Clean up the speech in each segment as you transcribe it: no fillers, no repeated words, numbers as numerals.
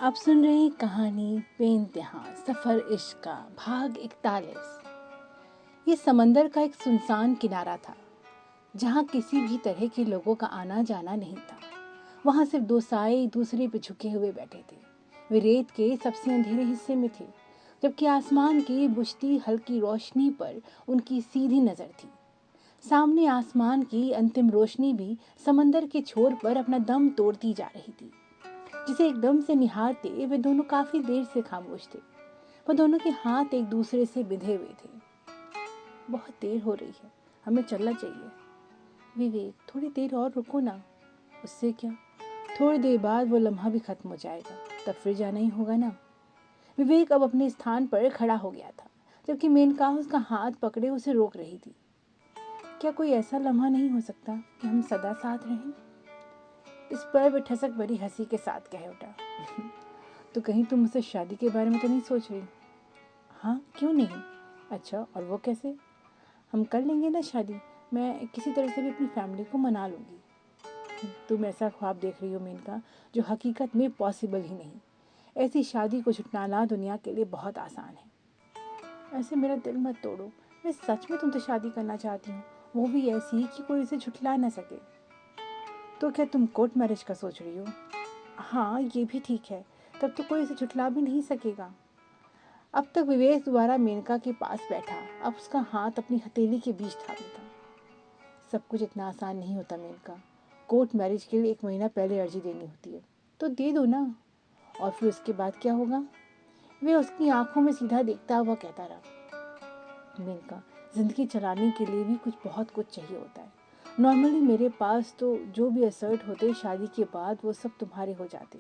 आप सुन रहे हैं कहानी बेइंतहा सफर इश्क का भाग 41। ये समंदर का एक सुनसान किनारा था जहाँ किसी भी तरह के लोगों का आना जाना नहीं था। वहाँ सिर्फ दो साए एक दूसरे पे झुके हुए बैठे थे। वे रेत के सबसे अंधेरे हिस्से में थे, जबकि आसमान की बुझती हल्की रोशनी पर उनकी सीधी नजर थी। सामने आसमान की अंतिम रोशनी भी समंदर के छोर पर अपना दम तोड़ती जा रही थी, जिसे एकदम से निहारते वे दोनों काफी देर से खामोश थे। वो दोनों के हाथ एक दूसरे से बिंधे हुए थे। बहुत देर हो रही है, हमें चलना चाहिए। विवेक, थोड़ी देर और रुको ना। उससे क्या, थोड़ी देर बाद वो लम्हा भी खत्म हो जाएगा, तब फिर जाना ही होगा ना। विवेक अब अपने स्थान पर खड़ा हो गया था, जबकि मेनका उसका हाथ पकड़े उसे रोक रही थी। क्या कोई ऐसा लम्हा नहीं हो सकता कि हम सदा साथ रहें? इस पर वह ठसक भरी हंसी के साथ कह उठा, तो कहीं तुम मुझसे शादी के बारे में तो नहीं सोच रही? हाँ, क्यों नहीं। अच्छा, और वो कैसे? हम कर लेंगे ना शादी। मैं किसी तरह से भी अपनी फैमिली को मना लूँगी। तुम ऐसा ख्वाब देख रही हो मेनका, जो हकीकत में पॉसिबल ही नहीं। ऐसी शादी को छुटलाना दुनिया के लिए बहुत आसान है। ऐसे मेरा दिल मत तोड़ो। मैं सच में तुमसे शादी करना चाहती हूँ, वो भी ऐसी कि कोई इसे झुठला ना सके। तो क्या तुम कोर्ट मैरिज का सोच रही हो? हाँ, ये भी ठीक है। तब तो कोई इसे झुठला भी नहीं सकेगा। अब तक विवेक दोबारा मेनका के पास बैठा, अब उसका हाथ अपनी हथेली के बीच थामे था। सब कुछ इतना आसान नहीं होता मेनका। कोर्ट मैरिज के लिए 1 महीना पहले अर्जी देनी होती है, तो दे दो ना। और फिर उसके बाद क्या होगा? वे उसकी आंखों में सीधा देखता हुआ कहता रहा, मेनका, जिंदगी चलाने के लिए भी बहुत कुछ चाहिए होता है। नॉर्मली मेरे पास तो जो भी असर्ट होते शादी के बाद वो सब तुम्हारे हो जाते,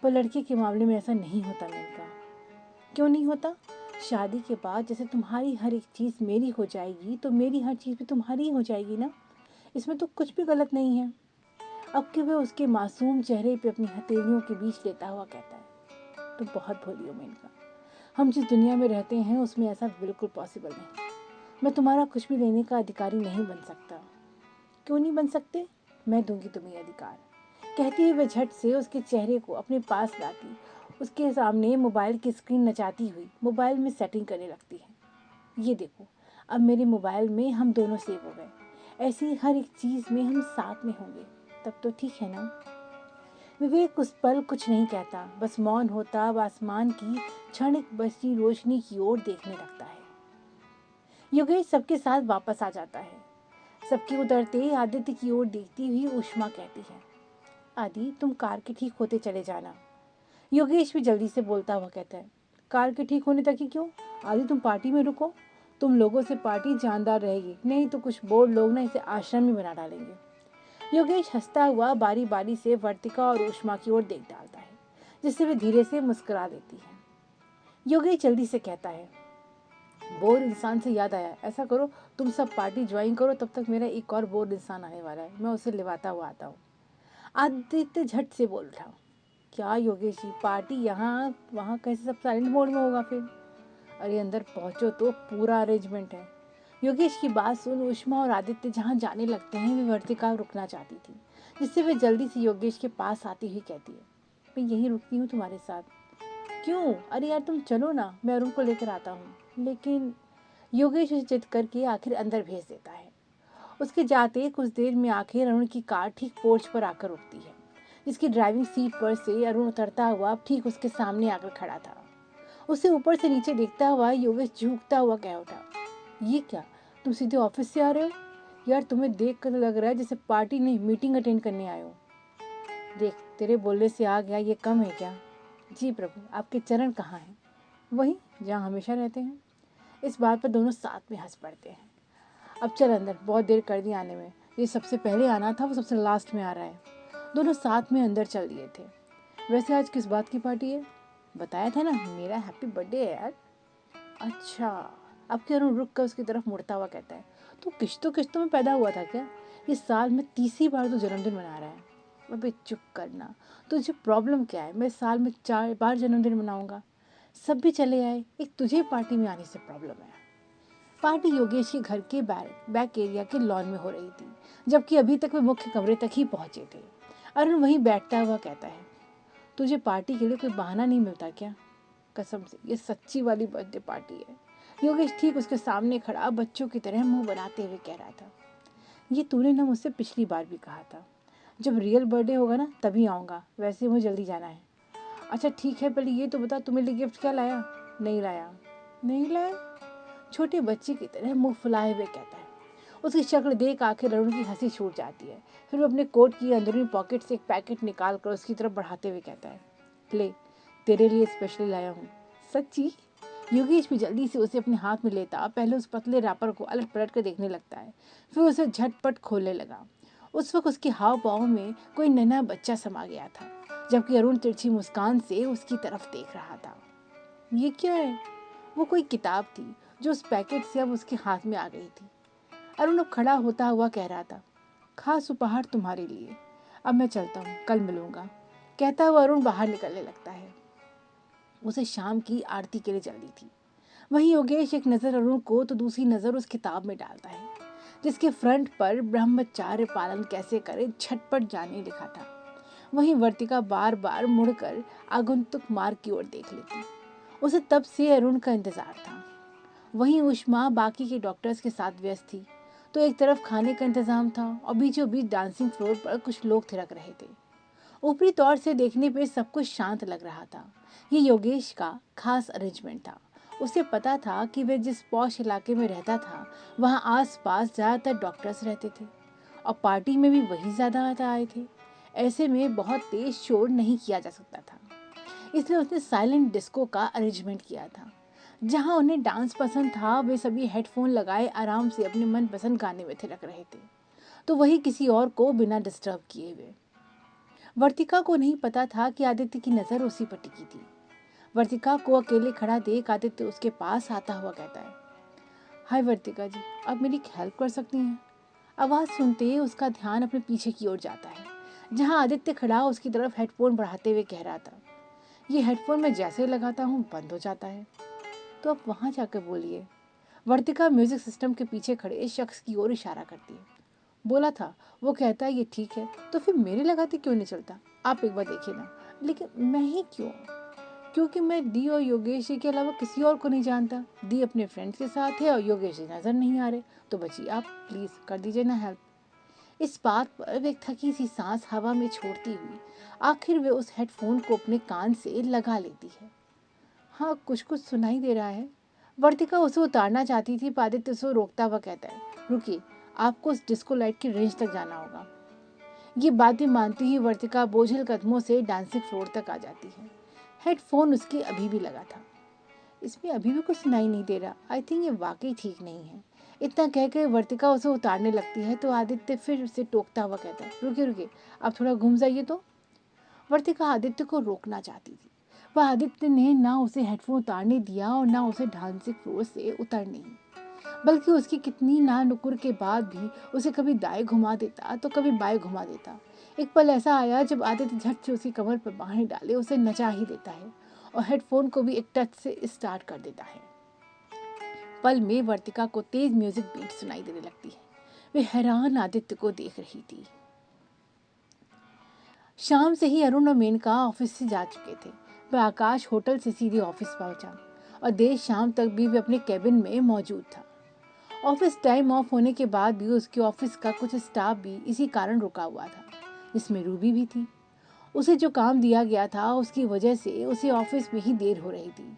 पर लड़के के मामले में ऐसा नहीं होता मेनका। क्यों नहीं होता? शादी के बाद जैसे तुम्हारी हर एक चीज़ मेरी हो जाएगी, तो मेरी हर चीज़ भी तुम्हारी हो जाएगी ना। इसमें तो कुछ भी गलत नहीं है। अब कि वह उसके मासूम चेहरे पे अपनी हथेलियों के बीच लेता हुआ कहता है, तुम बहुत भोली हो मेनका। हम जिस दुनिया में रहते हैं उसमें ऐसा बिल्कुल पॉसिबल नहीं। मैं तुम्हारा कुछ भी लेने का अधिकारी नहीं बन सकता। क्यों नहीं बन सकते? मैं दूंगी तुम्हें अधिकार। कहती हुई वह झट से उसके चेहरे को अपने पास लाती, उसके सामने मोबाइल की स्क्रीन नचाती हुई मोबाइल में सेटिंग करने लगती है। ये देखो, अब मेरे मोबाइल में हम दोनों सेव हो गए। ऐसी हर एक चीज़ में हम साथ में होंगे, तब तो ठीक है ना। विवेक उस पल कुछ नहीं कहता, बस मौन होता अब आसमान की क्षणिक बसी रोशनी की ओर देखने लगता है। योगेश सबके साथ वापस आ जाता है। सबके उतरते आदित्य की ओर देखती हुई उष्मा कहती है, आदि, तुम कार के ठीक होते चले जाना। योगेश भी जल्दी से बोलता हुआ कहता है, कार के ठीक होने तक ही क्यों? आदि, तुम पार्टी में रुको। तुम लोगों से पार्टी जानदार रहेगी, नहीं तो कुछ बोर लोग ना इसे आश्रम में बना डालेंगे। योगेश हंसता हुआ बारी बारी से वर्तिका और उष्मा की ओर देख डालता है, जिससे वे धीरे से मुस्कुरा देती है। योगेश जल्दी से कहता है, बोर इंसान से याद आया, ऐसा करो तुम सब पार्टी ज्वाइन करो, तब तक मेरा एक और बोर इंसान आने वाला है, मैं उसे लिवाता हुआ आता हूँ। आदित्य झट से बोल उठा, क्या योगेश जी, पार्टी यहाँ वहाँ कैसे सब साइलेंट मोड में होगा फिर? अरे अंदर पहुँचो तो पूरा अरेंजमेंट है। योगेश की बात सुन उष्मा और आदित्य जहाँ जाने लगते हैं, वे वर्तिका रुकना चाहती थी, जिससे वे जल्दी से योगेश के पास आती हुई कहती है, मैं यहीं रुकती हूँ तुम्हारे साथ। क्यों? अरे यार तुम चलो ना, मैं अरुण को लेकर आता हूँ। लेकिन योगेश उसे जिद करके आखिर अंदर भेज देता है। उसके जाते कुछ देर में आखिर अरुण की कार ठीक पोर्च पर आकर रुकती है, जिसकी ड्राइविंग सीट पर से अरुण उतरता हुआ ठीक उसके सामने आकर खड़ा था। उसे ऊपर से नीचे देखता हुआ योगेश झुकता हुआ कह उठा, ये क्या, तुम सीधे ऑफिस से आ रहे हो? यार तुम्हें देख कर लग रहा है जैसे पार्टी नहीं मीटिंग अटेंड करने आए हो। देख, तेरे बोलने से आ गया, ये कम है क्या? जी प्रभु, आपके चरण कहाँ हैं? वहीं जहाँ हमेशा रहते हैं। इस बात पर दोनों साथ में हंस पड़ते हैं। अब चल अंदर, बहुत देर कर दी आने में। ये सबसे पहले आना था, वो सबसे लास्ट में आ रहा है। दोनों साथ में अंदर चल दिए थे। वैसे आज किस बात की पार्टी है? बताया था ना, मेरा हैप्पी बर्थडे है यार। अच्छा। अब क्या? अरुण रुक कर उसकी तरफ मुड़ता हुआ कहता है, तो किश्तों में पैदा हुआ था क्या? इस साल में तीसरी बार तो जन्मदिन मना रहा है। अबे चुप करना। तुझे प्रॉब्लम क्या है? मैं साल में 4 बार जन्मदिन मनाऊंगा। सब भी चले आए, एक तुझे पार्टी में आने से प्रॉब्लम है। पार्टी योगेश के घर के बैक एरिया के लॉन में हो रही थी, जबकि अभी तक वे मुख्य कमरे तक ही पहुंचे थे। अरुण वहीं बैठता हुआ कहता है, तुझे पार्टी के लिए कोई बहाना नहीं मिलता क्या? कसम से ये सच्ची वाली बर्थडे पार्टी है। योगेश ठीक उसके सामने खड़ा बच्चों की तरह मुंह बनाते हुए कह रहा था। ये तूने ना मुझसे पिछली बार भी कहा था, जब रियल बर्थडे होगा ना तभी आऊँगा, वैसे मुझे जल्दी जाना है। अच्छा ठीक है, पहले ये तो बता तू मेरे लिए गिफ्ट क्या लाया? नहीं लाया। नहीं लाया? छोटे बच्चे की तरह मुंह फुलाए हुए कहता है। उसकी शक्ल देख आखिर अरुण की हंसी छूट जाती है। फिर वो अपने कोट की अंदरूनी पॉकेट से एक पैकेट निकाल कर उसकी तरफ बढ़ाते हुए कहता है, ले तेरे लिए स्पेशली लाया हूँ। सच्ची? योगेश भी जल्दी से उसे अपने हाथ में लेता पहले उस पतले रैपर को अलट पलट कर देखने लगता है, फिर उसे झटपट खोलने लगा। उस वक्त उसके हाव पाँव में कोई नन्हा बच्चा समा गया था, जबकि अरुण तिरछी मुस्कान से उसकी तरफ देख रहा था। ये क्या है? वो कोई किताब थी जो उस पैकेट से अब उसके हाथ में आ गई थी। अरुण अब खड़ा होता हुआ कह रहा था, खास उपहार तुम्हारे लिए, अब मैं चलता हूँ, कल मिलूंगा। कहता हुआ अरुण बाहर निकलने लगता है। उसे शाम की आरती के लिए जल्दी थी। वहीं योगेश एक नज़र अरुण को तो दूसरी नज़र उस किताब में डालता है, जिसके फ्रंट पर ब्रह्मचार्य पालन कैसे करे झटपट जाने लिखा था। वहीं वर्तिका बार बार मुड़कर आगंतुक मार्ग की ओर देख लेती। उसे तब से अरुण का इंतजार था। वहीं उष्मा बाकी के डॉक्टर्स के साथ व्यस्त थी, तो एक तरफ खाने का इंतजाम था और बीचों बीच डांसिंग फ्लोर पर कुछ लोग थिरक रहे थे। ऊपरी तौर से देखने पे सब कुछ शांत लग रहा था। ये योगेश का खास अरेंजमेंट था। उसे पता था कि वह जिस पॉश इलाके में रहता था वहाँ आसपास ज़्यादातर डॉक्टर्स रहते थे और पार्टी में भी वही ज़्यादा आए थे। ऐसे में बहुत तेज शोर नहीं किया जा सकता था, इसलिए उसने साइलेंट डिस्को का अरेंजमेंट किया था। जहाँ उन्हें डांस पसंद था वे सभी हेडफोन लगाए आराम से अपने मनपसंद गाने में थिरक रहे थे, तो वही किसी और को बिना डिस्टर्ब किए हुए। वर्तिका को नहीं पता था कि आदित्य की नज़र उसी पर टिकी थी। वर्तिका को अकेले खड़ा देख आदित्य उसके पास आता हुआ कहता है, हाय वर्तिका जी, आप मेरी हेल्प कर सकती हैं? आवाज़ सुनते ही उसका ध्यान अपने पीछे की ओर जाता है, जहाँ आदित्य खड़ा उसकी तरफ हेडफोन बढ़ाते हुए कह रहा था, ये हेडफोन मैं जैसे लगाता हूँ बंद हो जाता है, तो आप वहाँ जाकर बोलिए। वर्तिका म्यूजिक सिस्टम के पीछे खड़े इस शख्स की ओर इशारा करती है। बोला था, वो कहता है ये ठीक है, तो फिर मेरे लगाते क्यों नहीं चलता? आप एक बार देखिए ना। लेकिन मैं ही क्यों? क्योंकि मैं दी और योगेश के अलावा किसी और को नहीं जानता। दी अपने फ्रेंड्स के साथ है और योगेश नज़र नहीं आ रहे, तो बचिए आप प्लीज़ कर दीजिए ना हेल्प। इस बात पर वे थकी सी सांस हवा में छोड़ती हुई आखिर वे उस हेडफोन को अपने कान से लगा लेती है। हाँ, कुछ कुछ सुनाई दे रहा है। वर्तिका उसे उतारना चाहती थी, आदित्य उसे रोकता हुआ कहता है, रुकिए, आपको उस डिस्को लाइट की रेंज तक जाना होगा। ये बातें मानती ही वर्तिका बोझिल कदमों से डांसिंग फ्लोर तक आ जाती है। हेडफोन उसकी अभी भी लगा था। इसमें अभी भी कुछ सुनाई नहीं दे रहा। आई थिंक ये वाकई ठीक नहीं है। इतना कहकर वर्तिका उसे उतारने लगती है तो आदित्य फिर उसे टोकता हुआ कहता है, रुकिए रुकिए, आप थोड़ा घूम जाइए तो। वर्तिका आदित्य को रोकना चाहती थी, वह आदित्य ने ना उसे हेडफोन उतारने दिया और ना उसे डांसिंग फ्लोर से उतरने ही, बल्कि उसकी कितनी ना नुकुर के बाद भी उसे कभी दाएं घुमा देता तो कभी बाएं घुमा देता। एक पल ऐसा आया जब आदित्य झट से उसकी कमर पर बाहें डाले उसे नचा ही देता है और हेडफोन को भी एक टच से स्टार्ट कर देता है। पल में वर्तिका को तेज म्यूजिक बीट सुनाई देने लगती है। वे हैरान आदित्य को देख रही थी। शाम से ही अरुण और मेनका ऑफिस से जा चुके थे। वह आकाश होटल से सीधे ऑफिस पहुंचा और देर शाम तक भी वे अपने कैबिन में मौजूद था। ऑफिस टाइम ऑफ होने के बाद भी उसके ऑफिस का कुछ स्टाफ भी इसी कारण रुका हुआ था, जिसमें रूबी भी थी। उसे जो काम दिया गया था उसकी वजह से उसे ऑफिस में ही देर हो रही थी,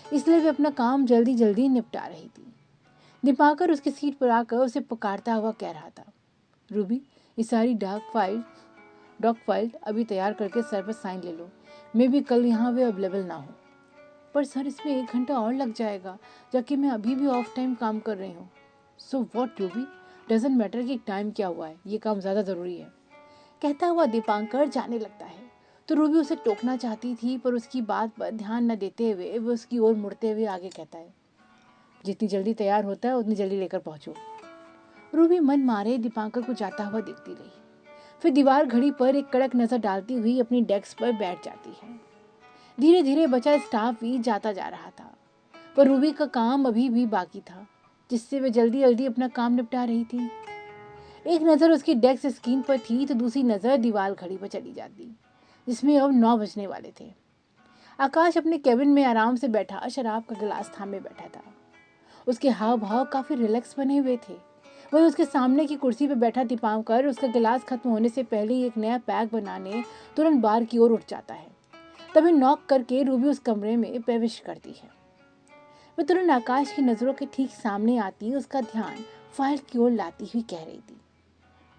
इसलिए वे अपना काम जल्दी जल्दी निपटा रही थी। दीपाकर उसकी सीट पर आकर उसे पुकारता हुआ कह रहा था, रूबी, ये सारी डॉक फाइल अभी तैयार करके सर पर साइन ले लो। मैं भी कल यहाँ वे अवेलेबल ना हो। पर सर, इसमें 1 घंटा और लग जाएगा, जबकि मैं अभी भी ऑफ टाइम काम कर रही हूँ। So what Ruby, doesn't matter कि टाइम क्या हुआ है, ये काम ज़्यादा ज़रूरी है। कहता हुआ दीपांकर जाने लगता है तो रूबी उसे टोकना चाहती थी, पर उसकी बात पर ध्यान न देते हुए वो उसकी ओर मुड़ते हुए आगे कहता है, जितनी जल्दी तैयार होता है उतनी जल्दी लेकर पहुँचो। रूबी मन मारे दीपांकर को जाता हुआ देखती रही, फिर दीवार घड़ी पर एक कड़क नज़र डालती हुई अपनी डेस्क पर बैठ जाती है। धीरे धीरे बचा स्टाफ भी जाता जा रहा था, पर रूबी का काम अभी भी बाकी था, जिससे वे जल्दी जल्दी अपना काम निपटा रही थी। एक नज़र उसकी डेस्क स्क्रीन पर थी तो दूसरी नज़र दीवार घड़ी पर चली जाती। जिसमें अब 9 बजने वाले थे। आकाश अपने केबिन में आराम से बैठा शराब का गिलास थामे बैठा था। उसके हाव भाव काफ़ी रिलैक्स बने हुए थे। वहीं उसके सामने की कुर्सी पर बैठा दीपांकर उसका गिलास खत्म होने से पहले ही एक नया पैक बनाने तुरंत बार की ओर उठ जाता है। तभी नॉक करके रूबी उस कमरे में प्रवेश करती है। वह तुरंत आकाश की नज़रों के ठीक सामने आती उसका ध्यान फाइल की ओर लाती हुई कह रही थी,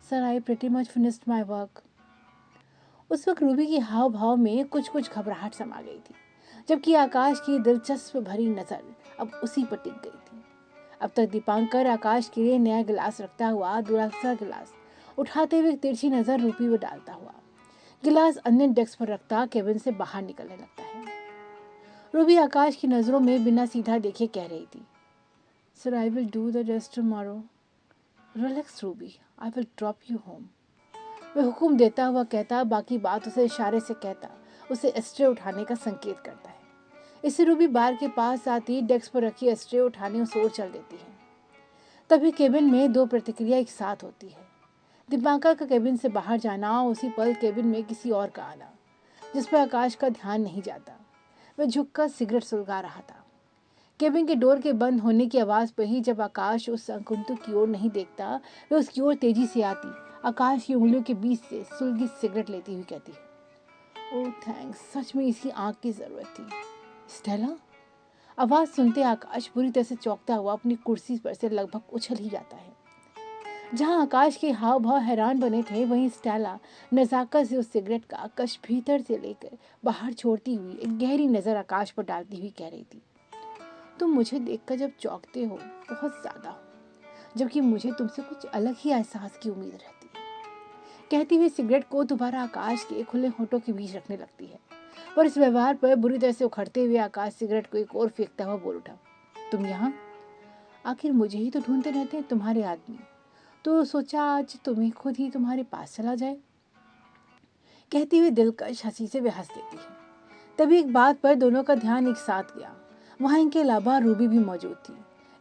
sir I pretty much finished my work. उस वक्त रूबी के हाव भाव में कुछ कुछ घबराहट समा गई थी, जबकि आकाश की दिलचस्प भरी नज़र अब उसी पर टिक गई थी। अब तक दीपांकर आकाश के लिए नया गिलास रखता हुआ दूसरा गिलास उठाते हुए तिरछी नज़र रूबी पर डालता हुआ गिलास अन्य डेस्क पर रखता केबिन से बाहर निकलने लगता है। रूबी आकाश की नज़रों में बिना सीधा देखे कह रही थी, sir I will do the rest tomorrow. Relax Ruby, I will drop you home. वह हुक्म देता हुआ कहता, बाकी बात उसे इशारे से कहता उसे एस्ट्रे उठाने का संकेत करता है। इससे रूबी बार के पास आती डेस्क पर रखी एस्ट्रे उठाने उस ओर चल देती है। तभी केबिन में दो प्रतिक्रिया एक साथ होती है। दीपांकर का केबिन से बाहर जाना और उसी पल केबिन में किसी और का आना, जिस पर आकाश का ध्यान नहीं जाता। वह झुककर सिगरेट सुलगा रहा था। केबिन के डोर के बंद होने की आवाज़ पर ही जब आकाश उस अंकुंतु की ओर नहीं देखता, वह उसकी ओर तेजी से आती आकाश की उंगलियों के बीच से सुलगी सिगरेट लेती हुई कहती, ओह थैंक्स, सच में इसकी आँख की ज़रूरत थी। स्टेला। आवाज़ सुनते आकाश बुरी तरह से चौंकता हुआ अपनी कुर्सी पर से लगभग उछल ही जाता है। जहां आकाश के हाव भाव हैरान बने थे, वहीं स्टेला नज़ाकत से उस सिगरेट का कश भीतर से लेकर बाहर छोड़ती हुई एक गहरी नज़र आकाश पर डालती हुई कह रही थी, तुम मुझे देखकर जब चौंकते हो बहुत ज़्यादा हो, जबकि मुझे तुमसे कुछ अलग ही एहसास की उम्मीद रहती है। कहती हुई सिगरेट को दोबारा आकाश के खुले होठों के बीच रखने लगती है, पर इस व्यवहार पर बुरी तरह से उखड़ते हुए आकाश सिगरेट को एक और फेंकता हुआ बोल उठा, तुम यहाँ? आखिर मुझे ही तो ढूंढते रहते हैं तुम्हारे आदमी, तो सोचा आज तुम्हें खुद ही तुम्हारे पास चला जाए। कहती हुई दिलकश हंसी से वह हंस देती है। तभी एक बात पर दोनों का ध्यान एक साथ गया। वहाँ इनके अलावा रूबी भी मौजूद थी।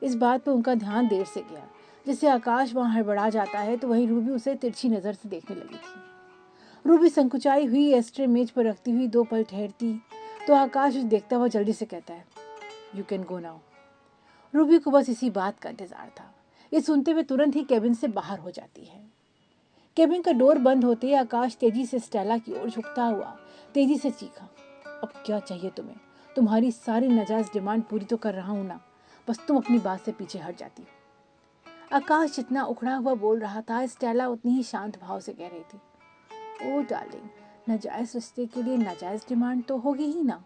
इस बात पर उनका ध्यान देर से गया। जिससे आकाश वहाँ हड़बड़ा जाता है तो वहीं रूबी उसे तिरछी नज़र से देखने लगी थी। रूबी संकुचाई हुई एस्ट्रे मेज पर रखती हुई 2 पल ठहरती तो आकाश उसे देखता हुआ जल्दी से कहता है, you can go now. Ruby को बस इसी बात का इंतजार था। ये सुनते हुए तुरंत ही केबिन से बाहर हो जाती है। केबिन का डोर बंद होते ही आकाश तेजी से स्टेला की ओर झुकता हुआ तेजी से चीखा, अब क्या चाहिए तुम्हें? तुम्हारी सारी नाजायज डिमांड पूरी तो कर रहा हूं ना, बस तुम अपनी बात से पीछे हट जाती हो। आकाश जितना उखड़ा हुआ बोल रहा था, स्टेला उतनी ही शांत भाव से कह रही थी, ओ डार्लिंग, नाजायज रिश्ते के लिए नाजायज डिमांड तो होगी ही ना।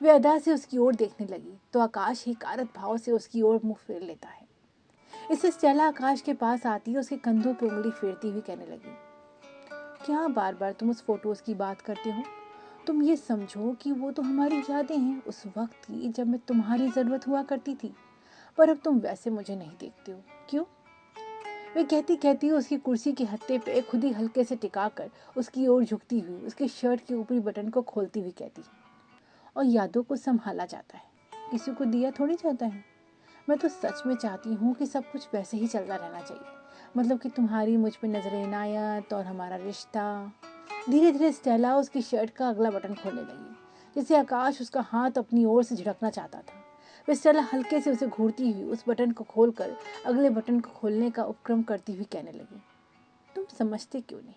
वे अदा से उसकी ओर देखने लगी तो आकाश हिकारत भाव से उसकी ओर मुंह फेर लेता है। इससे स्टेला आकाश के पास आती उसके कंधों पर उंगली फेरती हुई कहने लगी, क्या बार बार तुम उस फोटोज की बात करते हो? तुम ये समझो कि वो तो हमारी यादें हैं उस वक्त की जब मैं तुम्हारी ज़रूरत हुआ करती थी, पर अब तुम वैसे मुझे नहीं देखते हो, क्यों? वे कहती कहती उसकी कुर्सी के हत्थे पे खुद ही हल्के से टिकाकर उसकी ओर झुकती हुई उसके शर्ट के ऊपरी बटन को खोलती हुई कहती, और यादों को संभाला जाता है, किसी को दिया थोड़ी जाता है। मैं तो सच में चाहती हूँ कि सब कुछ वैसे ही चलता रहना चाहिए, मतलब कि तुम्हारी मुझ पर नजर इनायत और हमारा रिश्ता। धीरे धीरे स्टेला उसकी शर्ट का अगला बटन खोलने लगी, जिससे आकाश उसका हाथ अपनी ओर से झिड़कना चाहता था। वह स्टेला हल्के से उसे घूरती हुई उस बटन को खोलकर अगले बटन को खोलने का उपक्रम करती हुई कहने लगी, तुम समझते क्यों नहीं?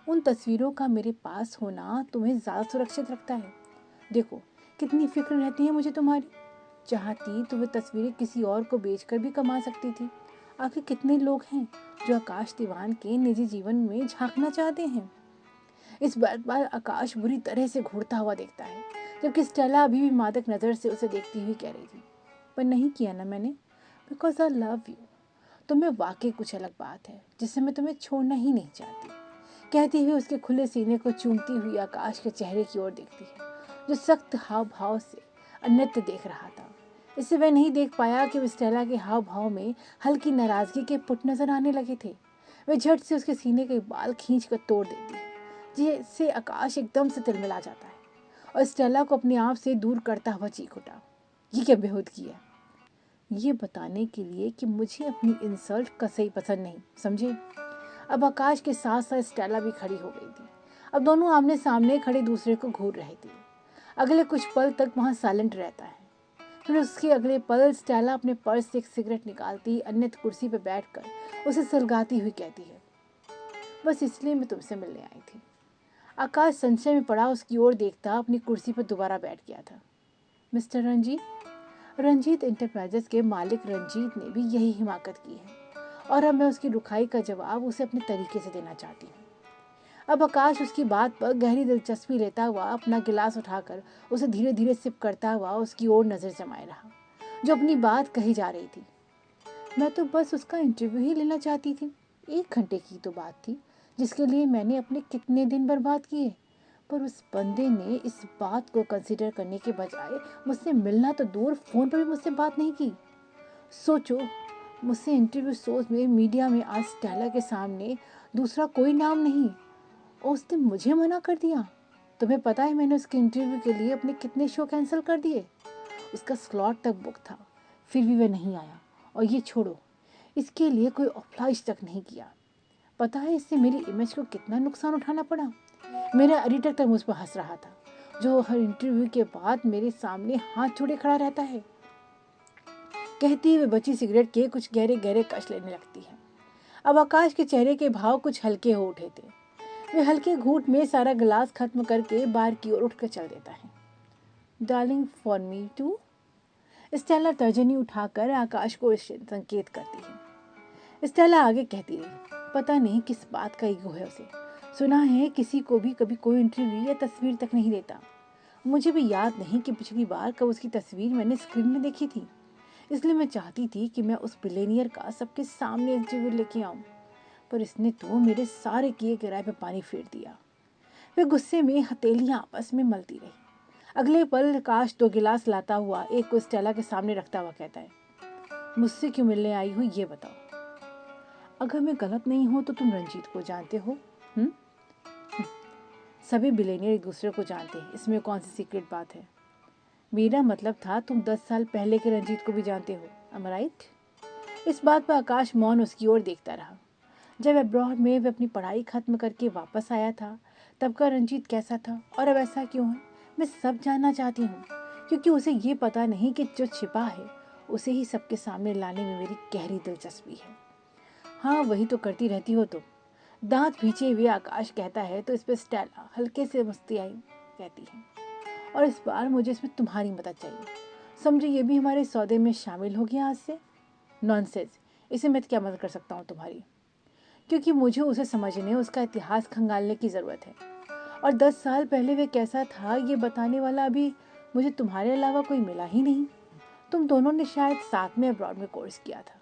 उन तस्वीरों का मेरे पास होना तुम्हें ज़्यादा सुरक्षित रखता है। देखो कितनी फिक्र रहती है मुझे तुम्हारी। चाहती तो वे तस्वीरें किसी और को बेचकर भी कमा सकती थी। आखिर कितने लोग हैं जो आकाश दीवान के निजी जीवन में झांकना चाहते हैं। इस बार आकाश बुरी तरह से घूरता हुआ देखता है, जबकि स्टेला अभी भी मादक नज़र से उसे देखती हुई कह रही थी, पर नहीं किया ना मैंने, बिकॉज आई लव यू। तुम्हें वाकई कुछ अलग बात है जिससे मैं तुम्हें छोड़ना ही नहीं चाहती। कहती हुई उसके खुले सीने को चूमती हुई आकाश के चेहरे की ओर देखती है, जो सख्त हाव भाव से अन्यत्र देख रहा था। इससे वह नहीं देख पाया कि स्टेला के हाव भाव में हल्की नाराजगी के पुट नजर आने लगे थे। वह झट से उसके सीने के बाल खींच कर तोड़ देती है, जिससे आकाश एकदम से तिलमिला जाता है और स्टेला को अपने आप से दूर करता हुआ चीख उठा, ये क्या बेहूदगी है? ये बताने के लिए कि मुझे अपनी इंसल्ट कसई पसंद नहीं, समझे? अब आकाश के साथ साथ स्टेला भी खड़ी हो गई थी। अब दोनों आमने सामने खड़े दूसरे को घूर रहे थे। अगले कुछ पल तक वहाँ साइलेंट रहता है। फिर उसके अगले पल स्टेला अपने पर्स से एक सिगरेट निकालती, अन्यथा कुर्सी पर बैठकर उसे सुलगाती हुई कहती है, बस इसलिए मैं तुमसे मिलने आई थी। आकाश संशय में पड़ा उसकी ओर देखता अपनी कुर्सी पर दोबारा बैठ गया था। मिस्टर रंजीत इंटरप्राइजेस के मालिक रंजीत ने भी यही हिमाकत की है और अब मैं उसकी रुखाई का जवाब उसे अपने तरीके से देना चाहती हूँ। अब आकाश उसकी बात पर गहरी दिलचस्पी लेता हुआ अपना गिलास उठाकर उसे धीरे धीरे सिप करता हुआ उसकी ओर नजर जमाए रहा, जो अपनी बात कही जा रही थी। मैं तो बस उसका इंटरव्यू ही लेना चाहती थी। 1 घंटे की तो बात थी जिसके लिए मैंने अपने कितने दिन बर्बाद किए, पर उस बंदे ने इस बात को कंसीडर करने के बजाय मुझसे मिलना तो दूर, फोन पर भी मुझसे बात नहीं की। सोचो, मुझसे इंटरव्यू सोच में मीडिया में आज स्टेला के सामने दूसरा कोई नाम नहीं और उसने मुझे मना कर दिया। तुम्हें पता है मैंने उसके इंटरव्यू के लिए अपने कितने शो कैंसिल कर दिए। उसका स्लॉट तक बुक था, फिर भी वह नहीं आया। और ये छोड़ो, इसके लिए कोई ऑब्लाइज तक नहीं किया। पता है इससे मेरी इमेज को कितना नुकसान उठाना पड़ा। मेरा एडिटर तक मुझ पर हंस रहा था, जो हर इंटरव्यू के बाद मेरे सामने हाथ जोड़े खड़ा रहता है। कहती हुए बची सिगरेट के कुछ गहरे गहरे कश लेने लगती है। अब आकाश के चेहरे के भाव कुछ हल्के हो उठे थे। वे हल्के घूंट में सारा गिलास खत्म करके बार की ओर उठकर चल देता है। Darling, for me too. Stella तर्जनी उठाकर आकाश को संकेत करती है। स्टेला आगे कहती रही, पता नहीं किस बात का ईगो है उसे। सुना है किसी को भी कभी कोई इंटरव्यू या तस्वीर तक नहीं देता। मुझे भी याद नहीं कि पिछली बार कब उसकी तस्वीर मैंने स्क्रीन में देखी थी। इसलिए मैं चाहती थी कि मैं उस बिलियनियर का सबके सामने इंटरव्यू लेके आऊं, पर इसने तो मेरे सारे किए किराए पे पानी फेर दिया। वे गुस्से में हथेलियां आपस में मलती रही। अगले पल आकाश 2 गिलास लाता हुआ एक को स्टेला के सामने रखता हुआ कहता है, मुझसे क्यों मिलने आई हो ये बताओ। अगर मैं गलत नहीं हूं तो तुम रंजीत को जानते हो? सभी बिलियनियर एक दूसरे को जानते हैं, इसमें कौन सी सीक्रेट बात है। मेरा मतलब था तुम 10 साल पहले के रंजीत को भी जानते हो, am I right? इस बात पर आकाश मौन उसकी ओर देखता रहा। जब अब्रॉड में वह अपनी पढ़ाई खत्म करके वापस आया था तब का रंजीत कैसा था और अब ऐसा क्यों है, मैं सब जानना चाहती हूँ, क्योंकि उसे ये पता नहीं कि जो छिपा है उसे ही सबके सामने लाने में मेरी गहरी दिलचस्पी है। हाँ, वही तो करती रहती हो तुम। दांत भींचे हुए आकाश कहता है तो इस पर स्टेला हल्के से मुस्कुराई कहती है, और इस बार मुझे इसमें तुम्हारी मदद चाहिए। समझो ये भी हमारे सौदे में शामिल हो गया आज से। नॉनसेंस, इसे मैं क्या मदद कर सकता हूँ तुम्हारी? क्योंकि मुझे उसे समझने, उसका इतिहास खंगालने की ज़रूरत है, और 10 साल पहले वे कैसा था ये बताने वाला अभी मुझे तुम्हारे अलावा कोई मिला ही नहीं। तुम दोनों ने शायद साथ में अब्रॉड में कोर्स किया था।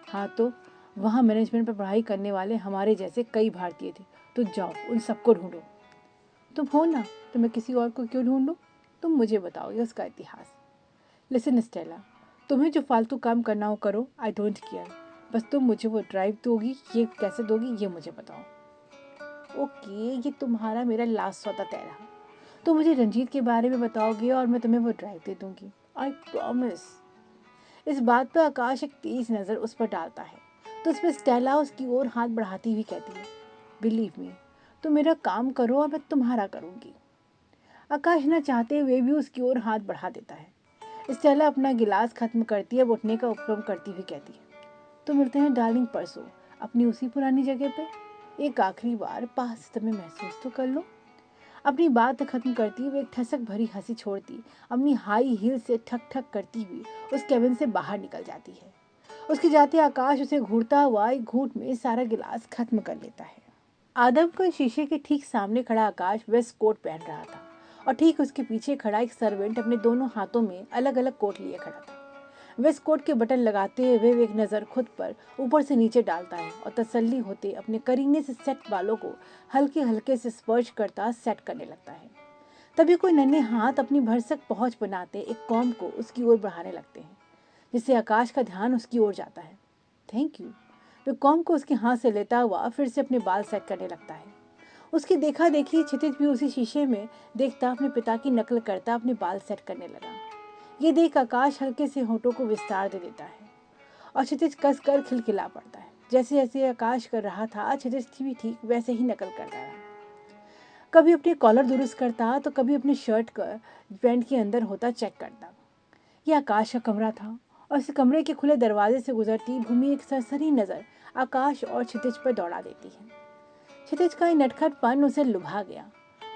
हाँ, तो वहाँ मैनेजमेंट पर पढ़ाई करने वाले हमारे जैसे कई भारतीय थे, तो जाओ उन सबको ढूंढो। तुम हो ना, तो मैं किसी और को क्यों ढूंढूं? तुम मुझे बताओगे उसका इतिहास। लिसन स्टेला, तुम्हें जो फालतू काम करना हो करो, आई डोंट केयर। बस तुम मुझे वो ड्राइव दोगी, ये कैसे दोगी ये मुझे बताओ। ओके, ये तुम्हारा मेरा लास्ट सौदा तय रहा। तो मुझे रंजीत के बारे में बताओगे और मैं तुम्हें वो ड्राइव दे दूंगी, आई प्रॉमिस। इस बात पर आकाश एक तेज नज़र उस पर डालता है तो उसमें स्टेला उसकी ओर हाथ बढ़ाती हुई कहती है, बिलीव मी, तुम मेरा काम करो और मैं तुम्हारा करूंगी। आकाश न चाहते हुए भी उसकी ओर हाथ बढ़ा देता है। स्टेला अपना गिलास खत्म करती है, उठने का उपक्रम करती हुई कहती है, तो मिलते हैं डार्लिंग परसों अपनी उसी पुरानी जगह पे। एक आखिरी बार पास तुम्हें महसूस तो कर लो। अपनी बात खत्म करती हुई एक ठसक भरी हंसी छोड़ती अपनी हाई हील से ठक ठक करती हुई उस केबिन से बाहर निकल जाती है। उसके जाते आकाश उसे घूरता हुआ एक घूंट में सारा गिलास खत्म कर लेता है। आदम को शीशे के ठीक सामने खड़ा आकाश वेस्ट कोट पहन रहा था और ठीक उसके पीछे खड़ा एक सर्वेंट अपने दोनों हाथों में अलग अलग कोट लिए खड़ा था। वेस्ट कोट के बटन लगाते हुए वे एक नज़र खुद पर ऊपर से नीचे डालता है और तसल्ली होते अपने करीने से सेट बालों को हल्के हल्के से स्पर्श करता सेट करने लगता है। तभी कोई नन्हे हाथ अपनी भरसक पहुंच बनाते एक कॉम्ब को उसकी ओर बढ़ाने लगते हैं, जिससे आकाश का ध्यान उसकी ओर जाता है। Thank you. वे कॉम्ब को उसके हाथ से लेता हुआ फिर से अपने बाल सेट करने लगता है। उसकी देखा देखी क्षितिज भी उसी शीशे में देखता अपने पिता की नकल करता अपने बाल सेट करने लगा। ये देख आकाश हल्के से होठों को विस्तार दे देता है और क्षितिज कस कर खिलखिला पड़ता है। जैसे जैसे आकाश कर रहा था क्षितिज भी ठीक वैसे ही नकल कर रहा है। कभी अपनी कॉलर दुरुस्त करता तो कभी अपनी शर्ट का पैंट के अंदर होता चेक करता। यह आकाश का कमरा था और इस कमरे के खुले दरवाजे से गुजरती भूमि एक सरसरी नज़र आकाश और क्षितिज पर दौड़ा देती है। क्षितिज का नटखटपन उसे लुभा गया,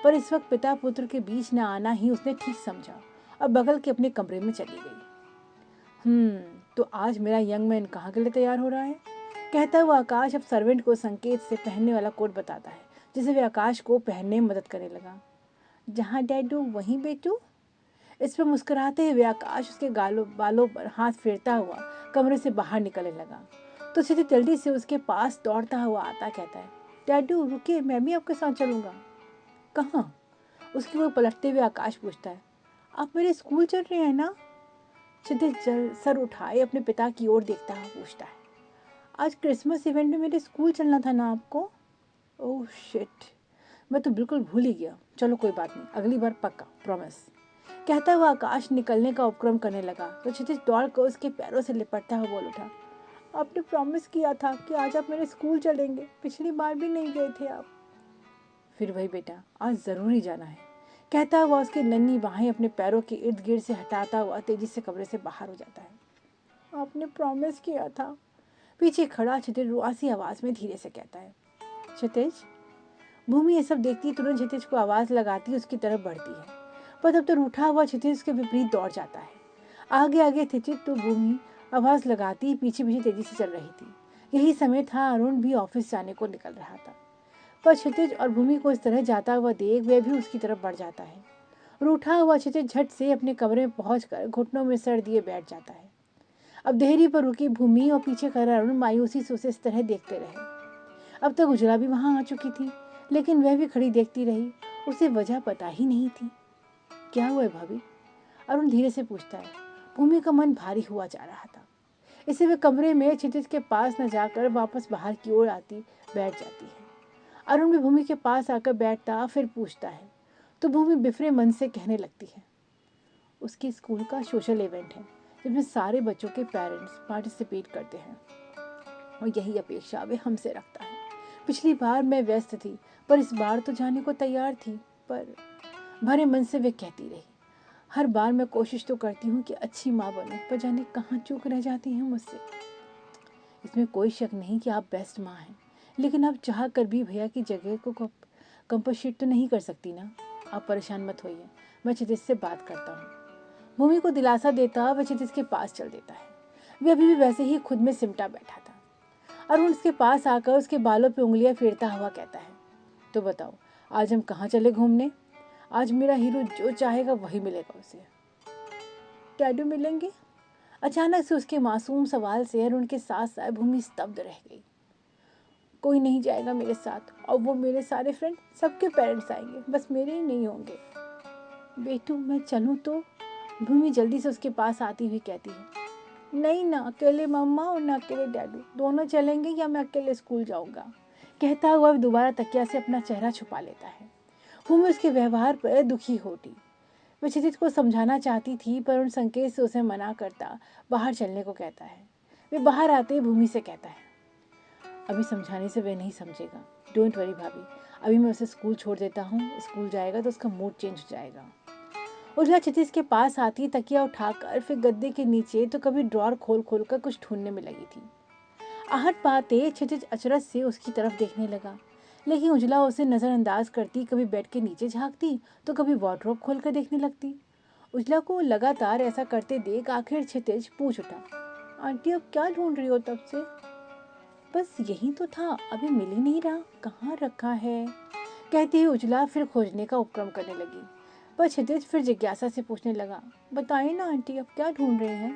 पर इस वक्त पिता पुत्र के बीच न आना ही उसने ठीक समझा और बगल के अपने कमरे में चली गई। तो आज मेरा यंग मैन कहाँ के लिए तैयार हो रहा है, कहता हुआ आकाश अब सर्वेंट को संकेत से पहनने वाला कोट बताता है, जिसे वे आकाश को पहनने में मदद करने लगा। जहाँ डैडू वहीं बेटू। इस पर मुस्कुराते हुए आकाश उसके बालों पर हाथ फेरता हुआ कमरे से बाहर निकलने लगा तो सीधे जल्दी से उसके पास दौड़ता हुआ आता कहता है, डैडू रुकिए, मैं भी आपके साथ चलूँगा। कहाँ? उसकी ओर पलटते हुए आकाश पूछता है। आप मेरे स्कूल चल रहे हैं ना? क्षितिज सर उठाए अपने पिता की ओर देखता हुआ पूछता है। आज क्रिसमस इवेंट में मेरे स्कूल चलना था ना आपको? ओह शिट, मैं तो बिल्कुल भूल ही गया। चलो कोई बात नहीं, अगली बार पक्का, प्रॉमिस। कहता हुआ आकाश निकलने का उपक्रम करने लगा तो क्षितिज दौड़ कर उसके पैरों से लिपटता हुआ बोल उठा, आपने प्रॉमिस किया था कि आज आप मेरे स्कूल चलेंगे, पिछली बार भी नहीं गए थे आप। फिर वही बेटा, आज ज़रूर ही जाना है, कहता हुआ उसकी नन्ही बाहें अपने पैरों के इर्द गिर्द से हटाता हुआ तेजी से कमरे से बाहर हो जाता है। आपने प्रॉमिस किया था, पीछे खड़ा क्षितिज रुआसी आवाज़ में धीरे से कहता है। क्षितिज। भूमि ये सब देखती तुरंत क्षितिज को आवाज़ लगाती उसकी तरफ बढ़ती है, पर तब तो रूठा हुआ क्षितिज उसके विपरीत दौड़ जाता है। आगे आगे क्षितिज तो भूमि आवाज़ लगाती पीछे पीछे तेजी से चल रही थी। यही समय था, अरुण भी ऑफिस जाने को निकल रहा था, पर क्षितिज और भूमि को इस तरह जाता हुआ देख वह भी उसकी तरफ बढ़ जाता है। रूठा हुआ क्षितिज झट से अपने कमरे में पहुंचकर घुटनों में सर दिए बैठ जाता है। अब देहरी पर रुकी भूमि और पीछे खड़ा अरुण मायूसी से उसे इस तरह देखते रहे। अब तक उजला भी वहां आ चुकी थी, लेकिन वह भी खड़ी देखती रही। उसे वजह पता ही नहीं थी। क्या हुआ है भाभी? अरुण धीरे से पूछता है। भूमि का मन भारी हुआ जा रहा था। इसे वे कमरे में क्षितिज के पास न जाकर वापस बाहर की ओर आती बैठ जाती है। अरुण भी भूमि के पास आकर बैठता, फिर पूछता है तो भूमि बिफरे मन से कहने लगती है। उसके स्कूल का सोशल इवेंट है जिसमें सारे बच्चों के पेरेंट्स पार्टिसिपेट करते हैं और यही अपेक्षा वे हमसे रखता है। पिछली बार मैं व्यस्त थी, पर इस बार तो जाने को तैयार थी, पर भरे मन से वे कहती रही। हर बार मैं कोशिश तो करती हूँ कि अच्छी माँ बनूं, पर जाने कहाँ चूक रह जाती हैं मुझसे। इसमें कोई शक नहीं कि आप बेस्ट माँ हैं, लेकिन आप चाह कर भी भैया की जगह को कंपनसेट तो नहीं कर सकती ना। आप परेशान मत होइए, मैं क्षितिज से बात करता हूँ। भूमि को दिलासा देता वह क्षितिज के पास चल देता है। वे अभी भी वैसे ही खुद में सिमटा बैठा था। अरुण उसके पास आकर उसके बालों पे उंगलियां फेरता हुआ कहता है, तो बताओ आज हम कहाँ चले घूमने? आज मेरा हीरो जो चाहेगा वही मिलेगा उसे। डैडू मिलेंगे? अचानक से उसके मासूम सवाल से अरुण के साथ साथ भूमि स्तब्ध रह गई। कोई नहीं जाएगा मेरे साथ, और वो मेरे सारे फ्रेंड सबके पेरेंट्स आएंगे, बस मेरे ही नहीं होंगे। बेटू मैं चलूँ तो? भूमि जल्दी से उसके पास आती हुई कहती है। नहीं ना, अकेले मम्मा और ना अकेले डैडू, दोनों चलेंगे या मैं अकेले स्कूल जाऊंगा, कहता हुआ दोबारा तकिया से अपना चेहरा छुपा लेता है। भूमि उसके व्यवहार पर दुखी होती। वह क्षितिज को समझाना चाहती थी, पर उन संकेत से उसे मना करता बाहर चलने को कहता है। वे बाहर आते भूमि से कहता है, अभी समझाने से वह नहीं समझेगा, डोंट वरी भाभी, अभी मैं उसे स्कूल छोड़ देता हूँ, स्कूल जाएगा तो उसका मूड चेंज हो जाएगा। उजला क्षितिज के पास आती तकिया उठाकर फिर गद्दे के नीचे तो कभी ड्रॉर खोल खोल कर कुछ ढूंढने में लगी थी। आहट पाते क्षितिज अचरज से उसकी तरफ देखने लगा, लेकिन उजला उसे नज़रअंदाज करती कभी बेड के नीचे झांकती तो कभी वार्डरोब खोल कर देखने लगती। उजला को लगातार ऐसा करते देख आखिर क्षितिज पूछ उठा, आंटी अब क्या ढूंढ रही हो तब से? बस यही तो था, अभी मिल ही नहीं रहा, कहाँ रखा है, कहती हुई उजला फिर खोजने का उपक्रम करने लगी। पर क्षितिज फिर जिज्ञासा से पूछने लगा, बताइए ना आंटी अब क्या ढूंढ रहे हैं?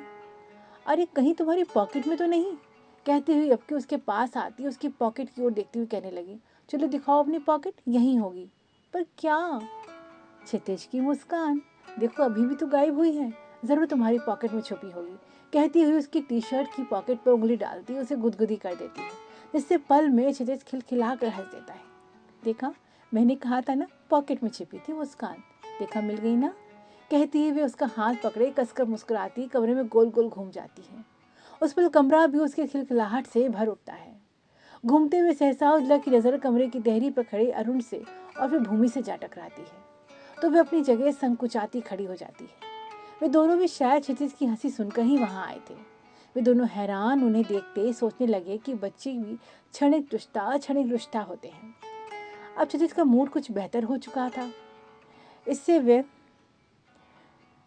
अरे कहीं तुम्हारी पॉकेट में तो नहीं, कहती हुई अब कि उसके पास आती उसकी पॉकेट की ओर देखती हुई कहने लगी, चलो दिखाओ अपनी पॉकेट, यहीं होगी। पर क्या? क्षितिज की मुस्कान, देखो अभी भी तो गायब हुई है, जरूर तुम्हारी पॉकेट में छुपी होगी, कहती हुई उसकी टी शर्ट की पॉकेट पर उंगली डालती उसे गुदगुदी कर देती है, जिससे पल में क्षितिज खिलखिला कर हंस देता है। देखा, मैंने कहा था ना पॉकेट में छिपी थी मुस्कान, देखा मिल गई ना, कहती हुई वे उसका हाथ पकड़े कसकर मुस्कुराती कमरे में गोल गोल घूम जाती है। उस पल कमरा भी उसके खिलखिलाहट से भर उठता है। घूमते हुए सहसा उजला की नजर कमरे की देहरी पर खड़े अरुण से और फिर भूमि से जा टकराती है तो वे अपनी जगह संकुचाती खड़ी हो जाती है। वे दोनों भी शायद क्षितिज की हंसी सुनकर ही वहां आए थे। वे दोनों हैरान उन्हें देखते सोचने लगे कि बच्चे भी क्षणिक रुष्टा होते हैं। अब क्षितिज का मूड कुछ बेहतर हो चुका था। इससे वे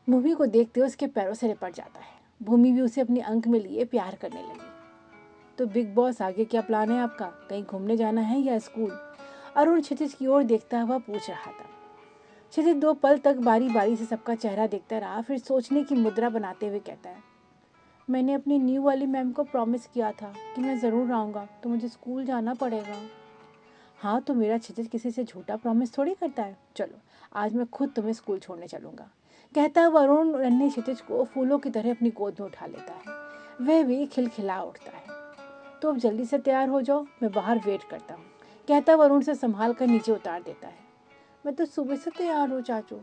भूमि को देखते उसके पैरों से लिपट जाता है। भूमि भी उसे अपने अंक में लिए प्यार करने लगी। तो बिग बॉस, आगे क्या प्लान है आपका? कहीं घूमने जाना है या स्कूल? अरुण क्षितिज की ओर देखता हुआ पूछ रहा था। क्षितिज 2 पल तक बारी बारी से सबका चेहरा देखता रहा, फिर सोचने की मुद्रा बनाते हुए कहता है, मैंने अपनी न्यू वाली मैम को प्रॉमिस किया था कि मैं ज़रूर आऊँगा, तो मुझे स्कूल जाना पड़ेगा। हाँ, तो मेरा क्षितिज किसी से झूठा प्रॉमिस थोड़ी करता है। चलो, आज मैं खुद तुम्हें स्कूल छोड़ने चलूँगा। कहता हुआ अरुण नन्हे क्षितिज को फूलों की तरह अपनी गोद में उठा लेता है। वह भी खिलखिला उठता है। तो अब जल्दी से तैयार हो जाओ, मैं बाहर वेट करता हूँ। कहता हुआ अरुण से संभाल कर नीचे उतार देता है। मैं तो सुबह से तैयार हूँ चाचू।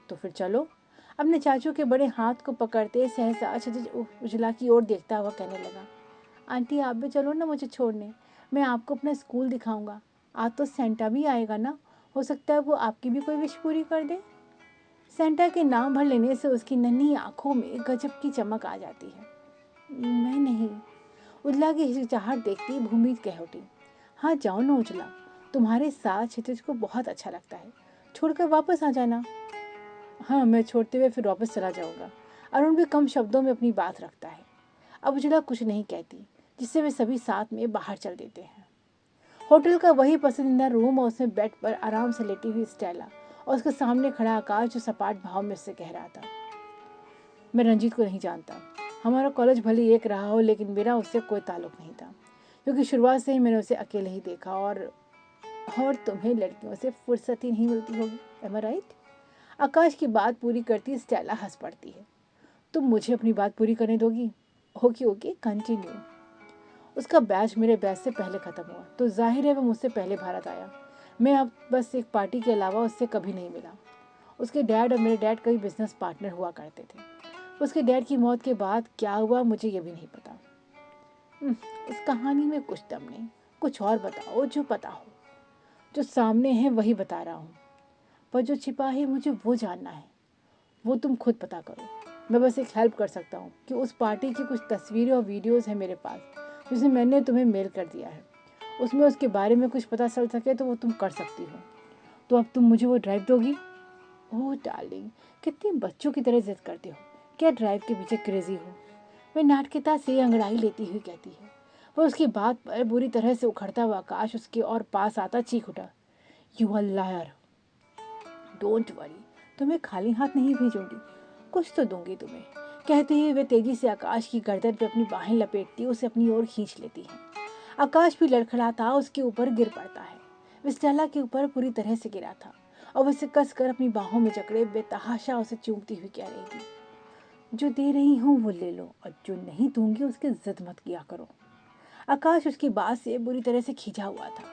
तो फिर चलो। अपने चाचू के बड़े हाथ को पकड़ते सहसा क्षितिज उजला की ओर देखता हुआ कहने लगा, आंटी आप भी चलो ना मुझे छोड़ने, मैं आपको अपना स्कूल दिखाऊंगा। आज तो सेंटा भी आएगा ना, हो सकता है वो आपकी भी कोई विश पूरी कर दे। सेंटा के नाम भर लेने से उसकी नन्ही आंखों में गजब की चमक आ जाती है। मैं नहीं। उजला की हिचकिचाहट देखती भूमि कह उठी, हाँ जाओ ना उजला, तुम्हारे साथ क्षितिज को बहुत अच्छा लगता है, छोड़कर वापस आ जाना। हाँ, मैं छोड़ते हुए फिर वापस चला जाऊंगा। अरुण भी कम शब्दों में अपनी बात रखता है। अब उजला कुछ नहीं कहती, जिससे वे सभी साथ में बाहर चल देते हैं। होटल का वही पसंदीदा रूम और उसमें बेड पर आराम से लेटी हुई स्टेला और उसके सामने खड़ा आकाश जो सपाट भाव में उससे कह रहा था, मैं रंजीत को नहीं जानता। हमारा कॉलेज भले एक रहा हो, लेकिन मेरा उससे कोई ताल्लुक नहीं था, क्योंकि शुरुआत से ही मैंने उसे अकेले ही देखा। और तुम्हें लड़कियों से फुर्सत ही नहीं मिलती होगी, एम आई राइट? आकाश की बात पूरी करती स्टेला हंस पड़ती है। तुम मुझे अपनी बात पूरी करने दोगी? Okay okay, continue. उसका बैच मेरे बैच से पहले ख़त्म हुआ, तो जाहिर है वो मुझसे पहले भारत आया। मैं अब बस एक पार्टी के अलावा उससे कभी नहीं मिला। उसके डैड और मेरे डैड कभी बिजनेस पार्टनर हुआ करते थे। उसके डैड की मौत के बाद क्या हुआ मुझे ये भी नहीं पता। इस कहानी में कुछ दम नहीं, कुछ और बताओ जो पता हो। जो सामने है वही बता रहा हूँ, पर जो छिपा है मुझे वो जानना है। वो तुम खुद पता करो। मैं बस एक हेल्प कर सकता हूँ कि उस पार्टी की कुछ तस्वीरें और वीडियोज़ हैं मेरे पास, जिसे मैंने तुम्हें मेल कर दिया है। उसमें उसके बारे में कुछ पता चल सके तो वो तुम कर सकती हो। तो अब तुम मुझे वो ड्राइव दोगी? ओह डार्लिंग, कितनी बच्चों की तरह जिद करते हो। क्या ड्राइव के पीछे क्रेजी हो? वह नाटकीयता से अंगड़ाई लेती हुई कहती है। वह उसकी बात पर बुरी तरह से उखड़ता हुआ आकाश उसके और पास आता चीख उठा, you are liar. Don't worry, तुम्हें खाली हाथ नहीं भेजूंगी, कुछ तो दूंगी तुम्हें। कहते ही वे तेजी से आकाश की गर्दन पे अपनी बाहें लपेटती उसे अपनी ओर खींच लेती हैं। आकाश भी लड़खड़ाता उसके ऊपर गिर पड़ता है। वह स्टेला के ऊपर पूरी तरह से गिरा था और उसे कस कर अपनी बाहों में जकड़े बेतहाशा उसे चूमती हुई कह रही थी, जो दे रही हूँ वो ले लो, और जो नहीं दूंगी उसकी जिद मत किया करो। आकाश उसकी बात से बुरी तरह से खींचा हुआ था,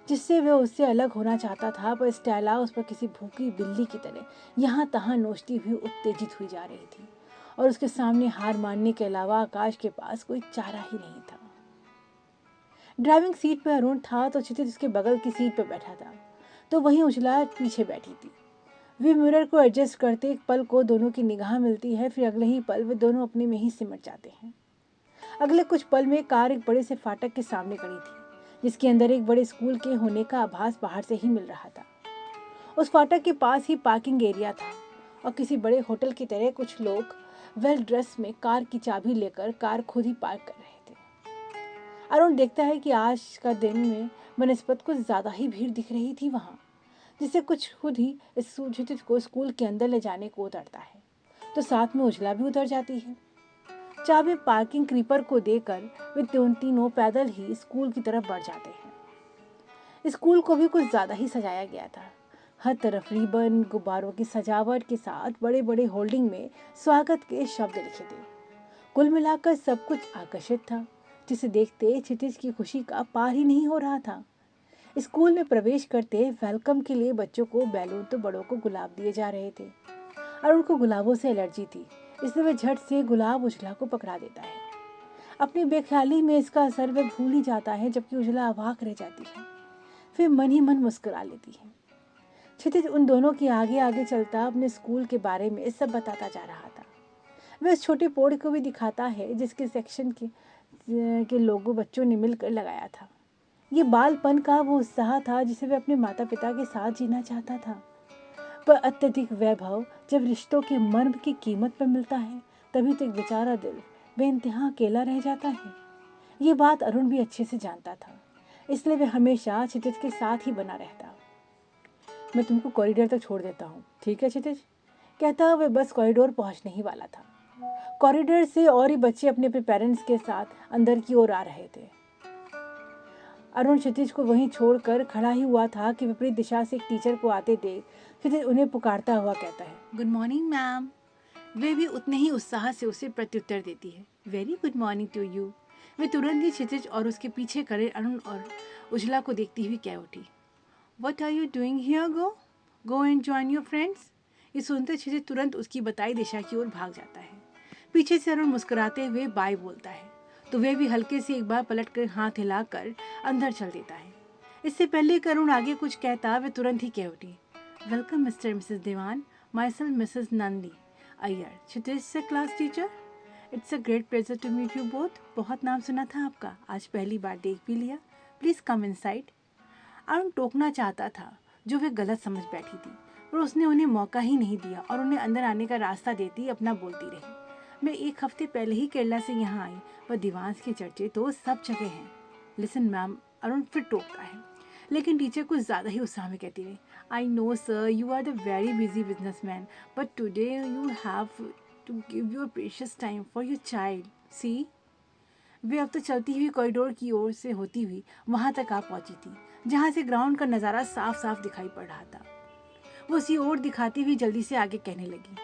जिससे वह उससे अलग होना चाहता था, पर स्टेला उस पर किसी भूखी बिल्ली की तरह यहाँ तहाँ नोचती हुई उत्तेजित हुई जा रही थी, और उसके सामने हार मानने के अलावा आकाश के पास कोई चारा ही नहीं था। ड्राइविंग सीट पर अरुण था तो क्षितिज उसके बगल की सीट पर बैठा था, तो वहीं उजला पीछे बैठी थी। वे मिरर को एडजस्ट करते एक पल को दोनों की निगाह मिलती है, फिर अगले ही पल वे दोनों अपने में ही सिमट जाते हैं। अगले कुछ पल में कार एक बड़े से फाटक के सामने खड़ी थी, जिसके अंदर एक बड़े स्कूल के होने का आभास बाहर से ही मिल रहा था। उस फाटक के पास ही पार्किंग एरिया था और किसी बड़े होटल की तरह कुछ लोग वेल ड्रेस में कार की चाबी लेकर कार खुद ही पार्क कर रहे थे। अरुण देखता है कि आज का दिन में बनस्पत कुछ ज़्यादा ही भीड़ दिख रही थी वहाँ, जिससे कुछ खुद ही इस सूचित को स्कूल के अंदर ले जाने को उतरता है, तो साथ में उजला भी उतर जाती है। चाबी पार्किंग क्रीपर को देकर वे तीनों पैदल ही स्कूल की तरफ बढ़ जाते हैं। स्कूल को भी कुछ ज़्यादा ही सजाया गया था। हर तरफ रिबन गुब्बारों की सजावट के साथ बड़े बड़े होल्डिंग में स्वागत के शब्द लिखे थे। कुल मिलाकर सब कुछ आकर्षित था, जिसे देखते क्षितिज की खुशी का पार ही नहीं हो रहा था। स्कूल में प्रवेश करते वेलकम के लिए बच्चों को बैलून तो बड़ों को गुलाब दिए जा रहे थे, और उनको गुलाबों से एलर्जी थी, इसलिए वह झट से गुलाब उजला को पकड़ा देता है। अपनी बेख्याली में इसका असर वह भूल ही जाता है, जबकि उजला अवाक रह जाती है, फिर मन ही मन मुस्कुरा लेती है। क्षितिज उन दोनों की आगे आगे चलता अपने स्कूल के बारे में सब बताता जा रहा था। वह उस छोटे बोर्ड को भी दिखाता है जिसके सेक्शन के लोगों बच्चों ने मिलकर लगाया था। ये बालपन का वो उत्साह था जिसे वह अपने माता पिता के साथ जीना चाहता था। पर अत्यधिक वैभव जब रिश्तों के मर्म की कीमत पर मिलता है, तभी तो एक बेचारा दिल बेइंतहा अकेला रह जाता है। ये बात अरुण भी अच्छे से जानता था, इसलिए वह हमेशा क्षितिज के साथ ही बना रहता। मैं तुमको कॉरिडोर तक छोड़ देता हूँ, ठीक है क्षितिज? कहता वह बस कॉरिडोर पहुँचने ही वाला था। कॉरिडोर से और ही बच्चे अपने अपने पेरेंट्स के साथ अंदर की ओर आ रहे थे। अरुण क्षितिज को वहीं छोड़कर खड़ा ही हुआ था कि विपरीत दिशा से एक टीचर को आते देख क्षितिज उन्हें पुकारता हुआ कहता है, गुड मॉर्निंग मैम। वे भी उतने ही उत्साह से उसे प्रत्युत्तर देती है, very good morning to you. वे तुरंत ही क्षितिज और उसके पीछे खड़े अरुण और उजला को देखती हुई कह उठी, what are you doing here? Go and join your friends. ये सुनते क्षितिज तुरंत उसकी बताई दिशा की ओर भाग जाता है। पीछे से अरुण मुस्कुराते हुए बाय बोलता है, तो वे भी हल्के से एक बार पलट कर हाथ हिलाकर अंदर चल देता है। इससे पहले कि अरुण आगे कुछ कहता, वे तुरंत ही कह उठी, welcome Mr Mrs Dewan, myself Mrs Nandi Iyer, Kshitij से class teacher. It's a great pleasure to meet you both. बहुत नाम सुना था आपका, आज पहली बार देख भी लिया। Please come inside. अरुण टोकना चाहता था, जो वे गलत समझ बैठी थी, पर उसने उन्हें मौका ही नहीं दिया और उन्हें अंदर आने का रास्ता देती अपना बोलती रही, मैं 1 हफ्ते पहले ही केरला से यहाँ आई, पर दीवांश के चर्चे तो सब जगह हैं। लिसन मैम, अरुण फिर टोकता है, लेकिन टीचर कुछ ज़्यादा ही उत्साह में कहती रही, I know sir, you are the very busy businessman, but today you have to give your precious time for your child. See, वे अब तो चलती हुई कॉरिडोर की ओर से होती हुई वहाँ तक आ पहुँची थी, जहाँ से ग्राउंड का नज़ारा साफ साफ दिखाई पड़ रहा था। वो उसी ओर दिखाती हुई जल्दी से आगे कहने लगी,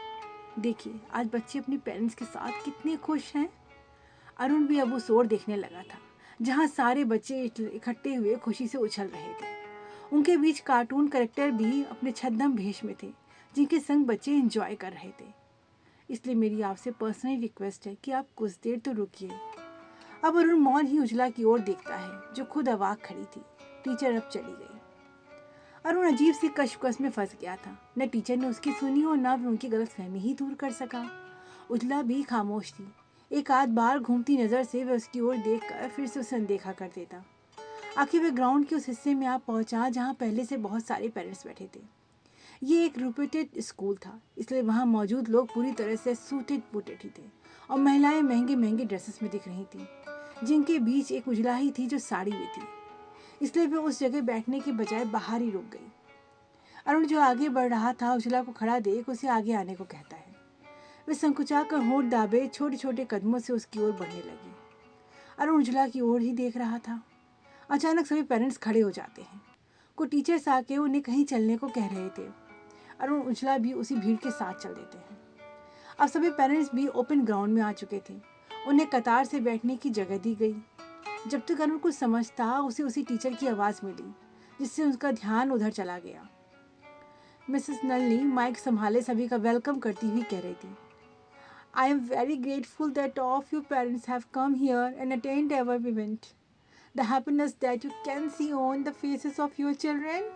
देखिए आज बच्चे अपने पेरेंट्स के साथ कितने खुश हैं। अरुण भी अब उस ओर देखने लगा था, जहाँ सारे बच्चे इकट्ठे हुए खुशी से उछल रहे थे। उनके बीच कार्टून कैरेक्टर भी अपने छद्म भेष में थे, जिनके संग बच्चे एंजॉय कर रहे थे। इसलिए मेरी आपसे पर्सनली रिक्वेस्ट है कि आप कुछ देर तो रुकिए। अब अरुण मौन ही उजला की ओर देखता है, जो खुद अवाक खड़ी थी। टीचर अब चली गई। अरुण अजीब सी कश्मकश में फंस गया था। न टीचर ने उसकी सुनी और न भी उनकी गलतफहमी ही दूर कर सका। उजला भी खामोश थी। एक आध बार घूमती नजर से वह उसकी ओर देखकर फिर से उसे अनदेखा कर देता। आखिर वह ग्राउंड के उस हिस्से में आ पहुंचा जहां पहले से बहुत सारे पेरेंट्स बैठे थे। ये एक रेप्यूटेड स्कूल था, इसलिए वहां मौजूद लोग पूरी तरह से सूटेड बूटेड ही थे और महिलाएं महंगे महंगे ड्रेसेस में दिख रही थी, जिनके बीच एक उजला ही थी जो साड़ी में थी। इसलिए वह उस जगह बैठने के बजाय बाहर ही रुक गई। अरुण जो आगे बढ़ रहा था, उजला को खड़ा देख उसे आगे आने को कहता है। वह संकुचा कर होंठ दाबे छोटे छोटे कदमों से उसकी ओर बढ़ने लगी। अरुण उजला की ओर ही देख रहा था। अचानक सभी पेरेंट्स खड़े हो जाते हैं। कुछ टीचर्स आके उन्हें कहीं चलने को कह रहे थे। अरुण उजला भी उसी भीड़ के साथ चल देते हैं। अब सभी पेरेंट्स भी ओपन ग्राउंड में आ चुके थे। उन्हें कतार से बैठने की जगह दी गई। जब तक अरुण कुछ समझता, उसे उसी टीचर की आवाज़ मिली, जिससे उसका ध्यान उधर चला गया। मिसेस नलनी माइक संभाले सभी का वेलकम करती हुई कह रही थी, I am very grateful that all of your parents have come here and attend our event. The happiness that you can see on the faces of your children.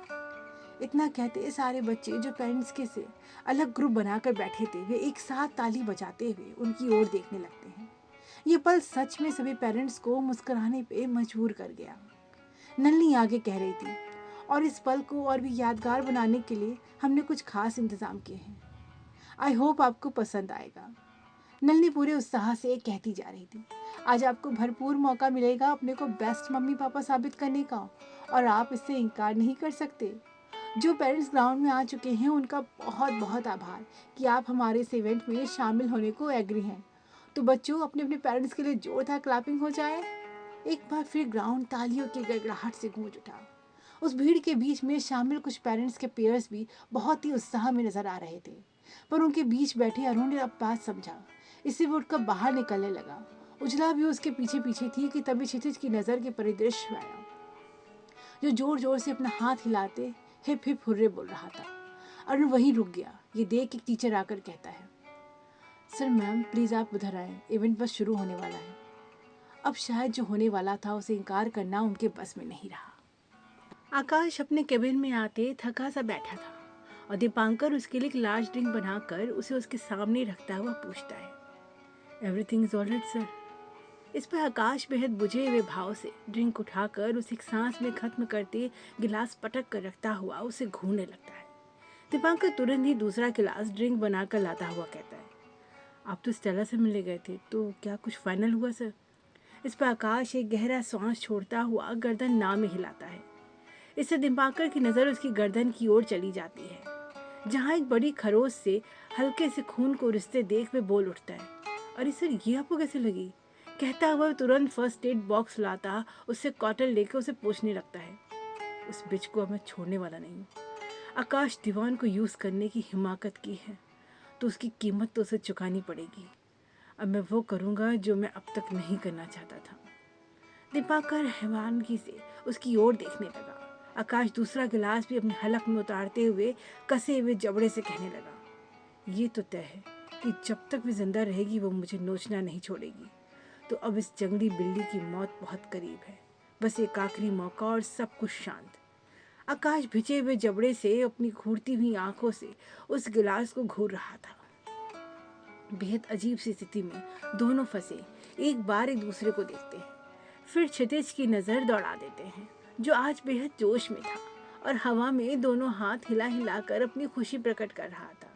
इतना कहते सारे बच्चे जो पेरेंट्स के से अलग ग्रुप बनाकर बैठे थे, वे एक साथ ताली बजाते हुए उनकी ओर देखने लगते हैं। ये पल सच में सभी पेरेंट्स को मुस्कुराने पे मजबूर कर गया। नलनी आगे कह रही थी, और इस पल को और भी यादगार बनाने के लिए हमने कुछ खास इंतजाम किए हैं। आई होप आपको पसंद आएगा। नलनी पूरे उत्साह से कहती जा रही थी, आज आपको भरपूर मौका मिलेगा अपने को बेस्ट मम्मी पापा साबित करने का, और आप इससे इनकार नहीं कर सकते। जो पेरेंट्स ग्राउंड में आ चुके हैं, उनका बहुत बहुत आभार कि आप हमारे इस इवेंट में शामिल होने को एग्री हैं। तो बच्चों, अपने अपने पेरेंट्स के लिए जोरदार क्लैपिंग हो जाए। एक बार फिर ग्राउंड तालियों की गड़गड़ाहट से गूंज उठा। उस भीड़ के बीच में शामिल कुछ पेरेंट्स के पेयर्स भी बहुत ही उत्साह में नजर आ रहे थे, पर उनके बीच बैठे अरुण ने अब बात समझा। इससे वो उठकर बाहर निकलने लगा। उजला भी उसके पीछे पीछे थी कि तभी क्षितिज की नज़र के परिदृश्य में आया, जो जोर जोर से अपना हाथ हिलाते हिप हिप हुर्रे बोल रहा था। अरुण वहीं रुक गया। ये देख एक टीचर आकर कहता है, सर मैम प्लीज़ आप उधर आए, इवेंट बस शुरू होने वाला है। अब शायद जो होने वाला था उसे इनकार करना उनके बस में नहीं रहा। आकाश अपने केबिन में आते थका सा बैठा था। और दीपांकर उसके लिए एक लार्ज ड्रिंक बनाकर उसे उसके सामने रखता हुआ पूछता है, एवरीथिंग इज ऑलराइट सर? इस पर आकाश बेहद बुझे हुए भाव से ड्रिंक उठाकर उसे एक सांस में खत्म करते गिलास पटक कर रखता हुआ उसे घूरने लगता है। दीपांकर तुरंत ही दूसरा गिलास ड्रिंक बनाकर लाता हुआ कहता है, आप तो स्टेला से मिलने गए थे, तो क्या कुछ फाइनल हुआ सर? इस पर आकाश एक गहरा सांस छोड़ता हुआ गर्दन ना में हिलाता है। इससे दीपांकर की नज़र उसकी गर्दन की ओर चली जाती है, जहाँ एक बड़ी खरोच से हल्के से खून को रिश्ते देख वे बोल उठता है, अरे सर ये आपको कैसे लगी? कहता हुआ तुरंत फर्स्ट एड बॉक्स लाता उससे कॉटन लेकर उसे पोंछने लगता है। उस बिच को अब मैं छोड़ने वाला नहीं हूँ। आकाश दीवान को यूज़ करने की हिमाकत की है तो उसकी कीमत तो उसे चुकानी पड़ेगी। अब मैं वो करूँगा जो मैं अब तक नहीं करना चाहता था। दीपांकर हैरानगी से उसकी ओर देखने लगा। आकाश दूसरा गिलास भी अपने हलक में उतारते हुए कसे हुए जबड़े से कहने लगा, ये तो तय है कि जब तक भी जिंदा रहेगी वो मुझे नोचना नहीं छोड़ेगी। तो अब इस जंगली बिल्ली की मौत बहुत करीब है, बस एक आखिरी मौका और सब कुछ शांत। आकाश भिजे हुए जबड़े से अपनी घूरती हुई आंखों से उस गिलास को घूर रहा था। बेहद अजीब सी स्थिति में दोनों फंसे एक बार एक दूसरे को देखते हैं, फिर क्षितिज की नज़र दौड़ा देते हैं, जो आज बेहद जोश में था और हवा में दोनों हाथ हिला हिलाकर अपनी खुशी प्रकट कर रहा था।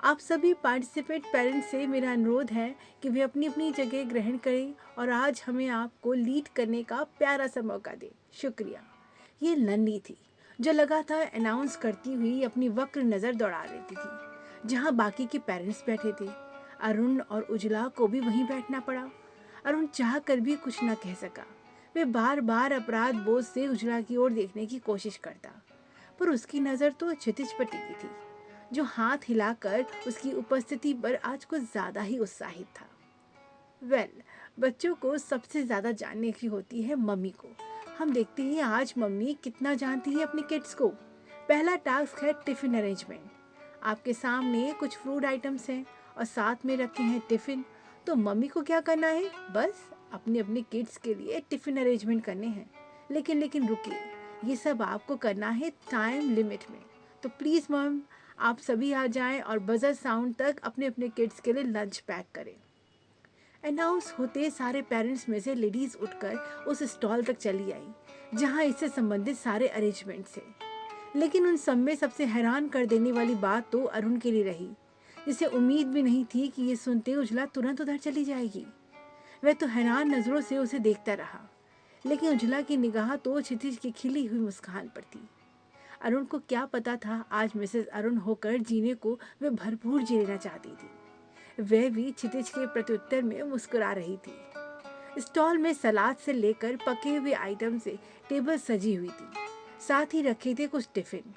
आप सभी पार्टिसिपेट पेरेंट्स से मेरा अनुरोध है कि वे अपनी अपनी जगह ग्रहण करें और आज हमें आपको लीड करने का प्यारा सा मौका दें। शुक्रिया। ये नन्ही थी जो लगातार अनाउंस करती हुई अपनी वक्र नज़र दौड़ा देती थी जहाँ बाकी के पेरेंट्स बैठे थे। अरुण और उजला को भी वहीं बैठना पड़ा। अरुण चाह कर भी कुछ न कह सका। वे बार बार अपराध बोध से उजला की ओर देखने की कोशिश करता, पर उसकी नज़र तो क्षितिज पर टिकी थी, जो हाथ हिलाकर उसकी उपस्थिति पर आज कुछ ज़्यादा ही उत्साहित था। बच्चों को सबसे ज़्यादा जानने की होती है मम्मी को। हम देखते हैं आज मम्मी कितना जानती है अपने किड्स को। पहला टास्क है टिफ़िन अरेंजमेंट। आपके सामने कुछ फूड आइटम्स हैं और साथ में रखे हैं टिफ़िन, तो मम्मी को क्या करना है? बस अपने अपने किड्स के लिए टिफ़िन अरेंजमेंट करने हैं। लेकिन रुकिए, ये सब आपको करना है टाइम लिमिट में। तो प्लीज़ मम, आप सभी आ जाएं और बजर साउंड तक अपने अपने किड्स के लिए लंच पैक करें। अनाउंस होते सारे पेरेंट्स में से लेडीज़ उठकर उस स्टॉल तक चली आई जहां इससे संबंधित सारे अरेंजमेंट्स थे। लेकिन उन सब में सबसे हैरान कर देने वाली बात तो अरुण के लिए रही, जिसे उम्मीद भी नहीं थी कि ये सुनते उजला तुरंत उधर चली जाएगी। वह तो हैरान नज़रों से उसे देखता रहा, लेकिन उजला की निगाह तो क्षितिज की खिली हुई मुस्कान पर थी। अरुण को क्या पता था आज मिसेस अरुण होकर जीने को वह भरपूर जी लेना चाहती थी। वह भी क्षितिज के प्रत्युत्तर में मुस्कुरा रही थी। स्टॉल में सलाद से लेकर पके हुए आइटम से टेबल सजी हुई थी। साथ ही रखे थे कुछ टिफिन,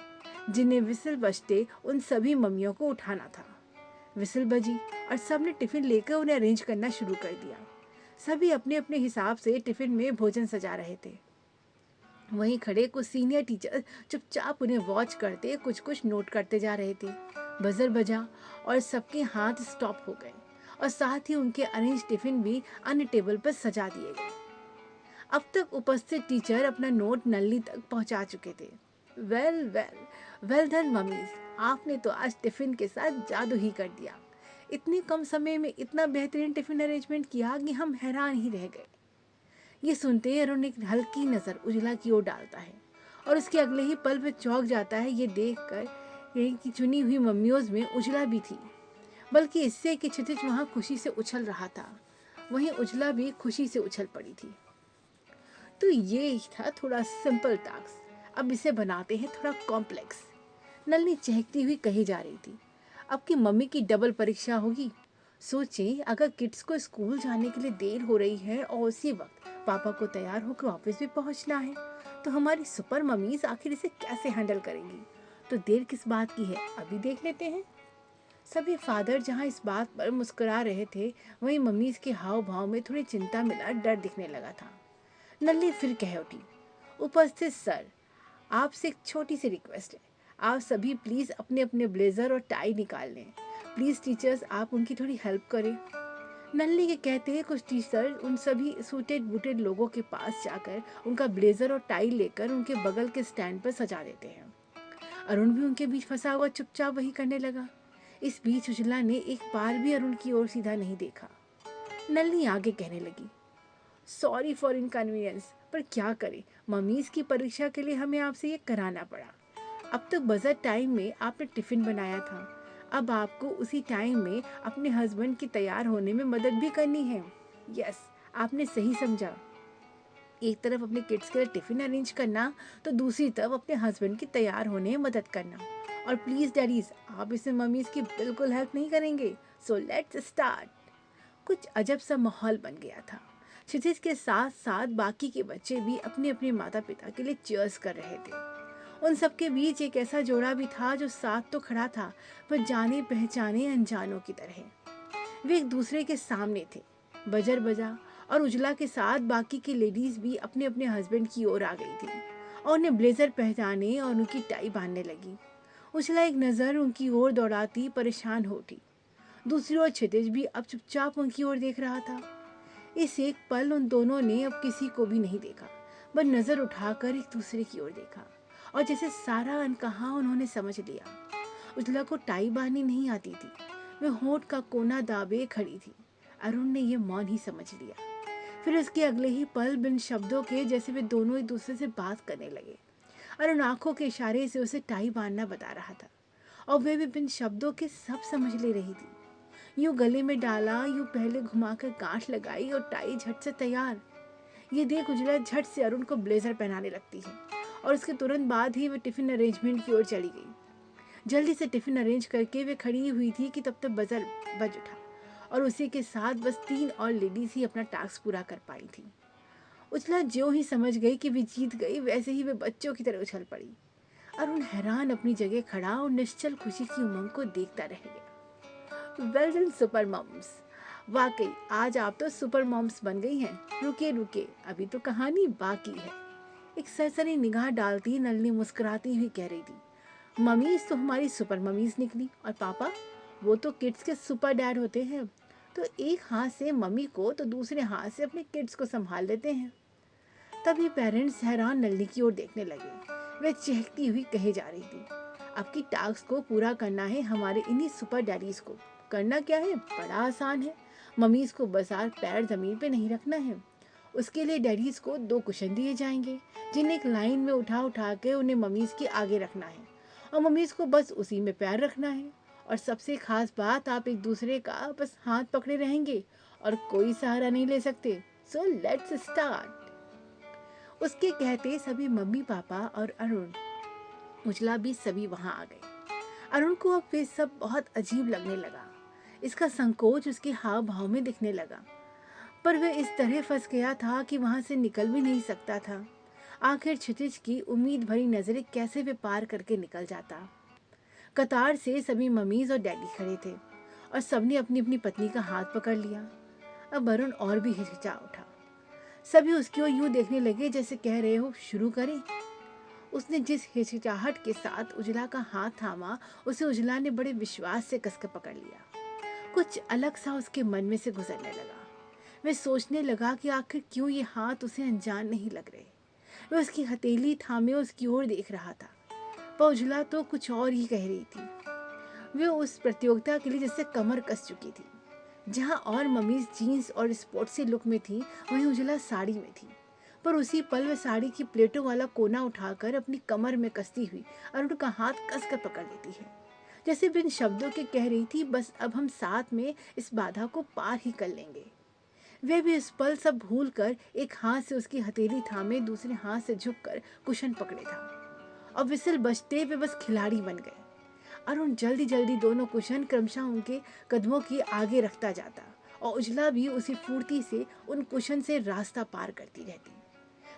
जिन्हें विसल बजते उन सभी मम्मियों को उठाना था। विसल बजी और सबने टिफिन लेकर उन्हें अरेंज करना शुरू कर दिया। सभी अपने अपने हिसाब से टिफिन में भोजन सजा रहे थे। वहीं खड़े कुछ सीनियर टीचर चुपचाप उन्हें वॉच करते कुछ कुछ नोट करते जा रहे थे। बजर बजा और सबके हाथ स्टॉप हो गए और साथ ही उनके अरेंज टिफिन भी अन्य टेबल पर सजा दिए गए। अब तक उपस्थित टीचर अपना नोट नल्ली तक पहुंचा चुके थे। वेल डन मम्मीज, आपने तो आज टिफिन के साथ जादू ही कर दिया। इतने कम समय में इतना बेहतरीन टिफिन अरेंजमेंट किया कि हम हैरान ही रह गए। ये सुनते अरुण एक हल्की नज़र उजला की ओर डालता है और उसके अगले ही पल में चौंक जाता है ये देखकर कि चुनी हुई मम्मियों में उजला भी थी, बल्कि इससे कि क्षितिज वहाँ खुशी से उछल रहा था, वहीं उजला भी खुशी से उछल पड़ी थी। तो ये था थोड़ा सिंपल टास्क, अब इसे बनाते हैं थोड़ा कॉम्प्लेक्स। नलनी चहकती हुई कही जा रही थी, अब की मम्मी की डबल परीक्षा होगी। सोचें अगर किड्स को स्कूल जाने के लिए देर हो रही है और उसी वक्त पापा को तैयार होकर ऑफिस भी पहुंचना है, तो हमारी सुपर मम्मीज आखिर इसे कैसे हैंडल करेंगी। तो देर किस बात की है, अभी देख लेते हैं। सभी फादर जहां इस बात पर मुस्कुरा रहे थे, वहीं मम्मीज के हाव भाव में थोड़ी चिंता मिला डर दिखने लगा था। नल्ली फिर कह उठी, उपस्थित सर, आपसे एक छोटी सी रिक्वेस्ट है, आप सभी प्लीज़ अपने अपने ब्लेज़र और टाई निकाल लें। प्लीज़ टीचर्स, आप उनकी थोड़ी हेल्प करें। नल्ली के कहते हैं कुछ टीचर उन सभी सूटेड बूटेड लोगों के पास जाकर उनका ब्लेज़र और टाई लेकर उनके बगल के स्टैंड पर सजा देते हैं। अरुण भी उनके बीच फंसा हुआ चुपचाप वही करने लगा। इस बीच उजला ने एक बार भी अरुण की ओर सीधा नहीं देखा। नलिनी आगे कहने लगी, सॉरी फॉर इनकन्वीनियंस, पर क्या करें, मम्मीज की परीक्षा के लिए हमें आपसे ये कराना पड़ा। अब तक बजट टाइम में आपने टिफिन बनाया था, अब आपको उसी टाइम में अपने हस्बैंड के तैयार होने में मदद भी करनी है। यस, आपने सही समझा। एक तरफ अपने किड्स के लिए टिफिन अरेंज करना, तो दूसरी तरफ अपने हस्बैंड के तैयार होने में मदद करना। और प्लीज डैडीज, आप इसमें मम्मीज की बिल्कुल हेल्प नहीं करेंगे। So let's start. कुछ अजब सा माहौल बन गया था। क्षितिज के साथ साथ बाकी के बच्चे भी अपने अपने माता पिता के लिए चीयर्स कर रहे थे। उन सबके बीच एक ऐसा जोड़ा भी था जो साथ तो खड़ा था, पर जाने पहचाने अनजानों की तरह। वे एक दूसरे के सामने थे। बजर बजा और उजला के साथ बाकी की लेडीज भी अपने अपने हस्बैंड की ओर आ गई थी और उन्हें ब्लेजर पहनाने और उनकी टाई बांधने लगी। उजला एक नज़र उनकी ओर दौड़ाती परेशान हो उठी। दूसरी ओर क्षितिज भी अब चुपचाप उनकी ओर देख रहा था। इस एक पल उन दोनों ने अब किसी को भी नहीं देखा, बस नज़र उठाकर एक दूसरे की ओर देखा और जैसे सारा अनकहा उन्होंने समझ लिया। उजला को टाई बांधनी नहीं आती थी, वह होंठ का कोना दाबे खड़ी थी। अरुण ने यह मौन ही समझ लिया। फिर उसके अगले ही पल बिन शब्दों के जैसे वे दोनों एक दूसरे से बात करने लगे। अरुण आंखों के इशारे से उसे टाई बांधना बता रहा था और वे भी बिन शब्दों के सब समझ ले रही थी। यूं गले में डाला, यूं पहले घुमाकर गांठ लगाई और टाई झट से तैयार। ये देख उजला झट से अरुण को ब्लेजर पहनाने लगती है और उसके तुरंत बाद ही वे टिफिन अरेंजमेंट की ओर चली गई। जल्दी से टिफिन अरेंज करके वे खड़ी हुई थी कि तब तक बजर बज उठा और उसी के साथ बस 3 और लेडीज ही अपना टास्क पूरा कर पाई थी। उजला ज्यों ही समझ गई कि वे जीत गई, वैसे ही वे बच्चों की तरह उछल पड़ी। अरुण हैरान अपनी जगह खड़ा और निश्चल खुशी की उमंग को देखता रह गया। वेल डन सुपर मॉम्स, वाकई आज आप तो सुपर मॉम्स बन गई हैं। रुके रुके, अभी तो कहानी बाकी है। एक सरसरी निगाह डालती नलिनी मुस्कुराती हुई कह रही थी, मम्मीज तो हमारी सुपर मम्मीज निकली और पापा वो तो किड्स के सुपर डैड होते हैं, तो एक हाथ से मम्मी को तो दूसरे हाथ से अपने किड्स को संभाल लेते हैं। तभी पेरेंट्स हैरान नलिनी की ओर देखने लगे। वे चहकती हुई कहे जा रही थी, आपकी टास्क को पूरा करना है हमारे इन्हीं सुपर डैडीज को। करना क्या है, बड़ा आसान है। मम्मीज को बस पैर जमीन पे नहीं रखना है। उसके लिए डैडीज को 2 कुशन दिए जाएंगे, जिन्हें एक लाइन में उठा उठा के उन्हें मम्मीज के आगे रखना है और मम्मीज को बस उसी में पैर रखना है। और सबसे खास बात, आप एक दूसरे का बस हाथ पकड़े रहेंगे और कोई सहारा नहीं ले सकते। So let's start. उसके कहते सभी मम्मी पापा और अरुण उजला भी सभी वहां आ गए। अरुण को अब वे सब बहुत अजीब लगने लगा। इसका संकोच उसके हाव भाव में दिखने लगा, पर वह इस तरह फंस गया था कि वहां से निकल भी नहीं सकता था। आखिर क्षितिज की उम्मीद भरी नजरें कैसे वे पार करके निकल जाता। कतार से सभी मम्मीज और डैडी खड़े थे और सबने अपनी अपनी पत्नी का हाथ पकड़ लिया। अब अरुण और भी हिचकिचा उठा। सभी उसकी ओर यूं देखने लगे जैसे कह रहे हो, शुरू करें। उसने जिस हिचकिचाहट के साथ उजला का हाथ थामा, उसे उजला ने बड़े विश्वास से कसकर पकड़ लिया। कुछ अलग सा उसके मन में से गुजरने लगा। वह सोचने लगा कि आखिर क्यों ये हाथ उसे अनजान नहीं लग रहे। वह उसकी हथेली थामे उसकी ओर देख रहा था, पर उजला तो कुछ और ही कह रही थी। वह उस प्रतियोगिता के लिए जैसे कमर कस चुकी थी। जहां और मम्मीज जीन्स और स्पोर्ट्सी लुक में थी, वहीं उजला साड़ी में थी। पर उसी पल वह साड़ी की प्लेटों वाला कोना उठाकर अपनी कमर में कसती हुई अरुण का हाथ कसकर पकड़ लेती है, जैसे बिन शब्दों के कह रही थी, बस अब हम साथ में इस बाधा को पार ही कर लेंगे। वे भी इस पल सब भूल कर एक हाथ से उसकी हथेली थामे, दूसरे हाथ से झुककर कुशन पकड़े था और विसिल बजते वे बस खिलाड़ी बन गए। अरुण जल्दी जल्दी दोनों कुशन क्रमशः उनके कदमों के आगे रखता जाता और उजला भी उसी फुर्ती से उन कुशन से रास्ता पार करती रहती।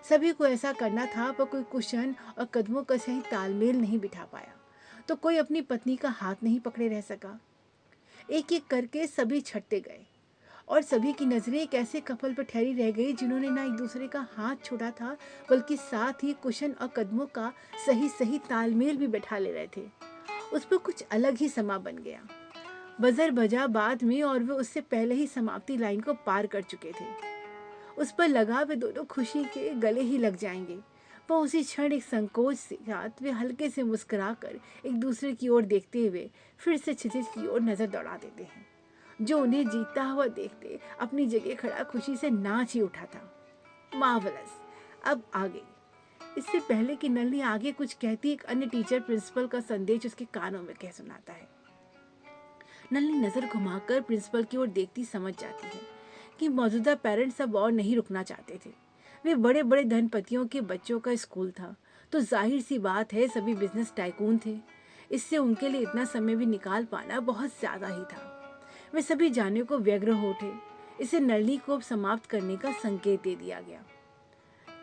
सभी को ऐसा करना था, पर कोई कुशन और कदमों का सही तालमेल नहीं बिठा पाया, तो कोई अपनी पत्नी का हाथ नहीं पकड़े रह सका। एक एक करके सभी छटते गए और सभी की नजरें एक ऐसे कपल पर ठहरी रह गई जिन्होंने ना एक दूसरे का हाथ छोड़ा था, बल्कि साथ ही कुशन और कदमों का सही सही तालमेल भी बैठा ले रहे थे। उस पर कुछ अलग ही समा बन गया। बजर बजा बाद में और वे उससे पहले ही समाप्ति लाइन को पार कर चुके थे। उस पर लगा वे दोनों खुशी के गले ही लग जाएंगे, पर उसी क्षण एक संकोच से साथ वे हल्के से मुस्कुराकर एक दूसरे की ओर देखते हुए फिर से क्षितिज की ओर नजर दौड़ा देते हैं, जो उन्हें जीतता हुआ देखते अपनी जगह खड़ा खुशी से नाच ही उठा था। मार्वलस। अब आगे। इससे पहले कि नलिनी आगे कुछ कहती, एक अन्य टीचर प्रिंसिपल का संदेश उसके कानों में कह सुनाता है। नलिनी नजर घुमाकर प्रिंसिपल की ओर देखती समझ जाती है कि मौजूदा पेरेंट्स अब और नहीं रुकना चाहते थे। वे बड़े बड़े धनपतियों के बच्चों का स्कूल था, तो जाहिर सी बात है सभी बिजनेस टाइकून थे। इससे उनके लिए इतना समय भी निकाल पाना बहुत ज्यादा ही था। वे सभी जाने को व्यग्र हो उठे। इसे नलिनी को अब समाप्त करने का संकेत दे दिया गया।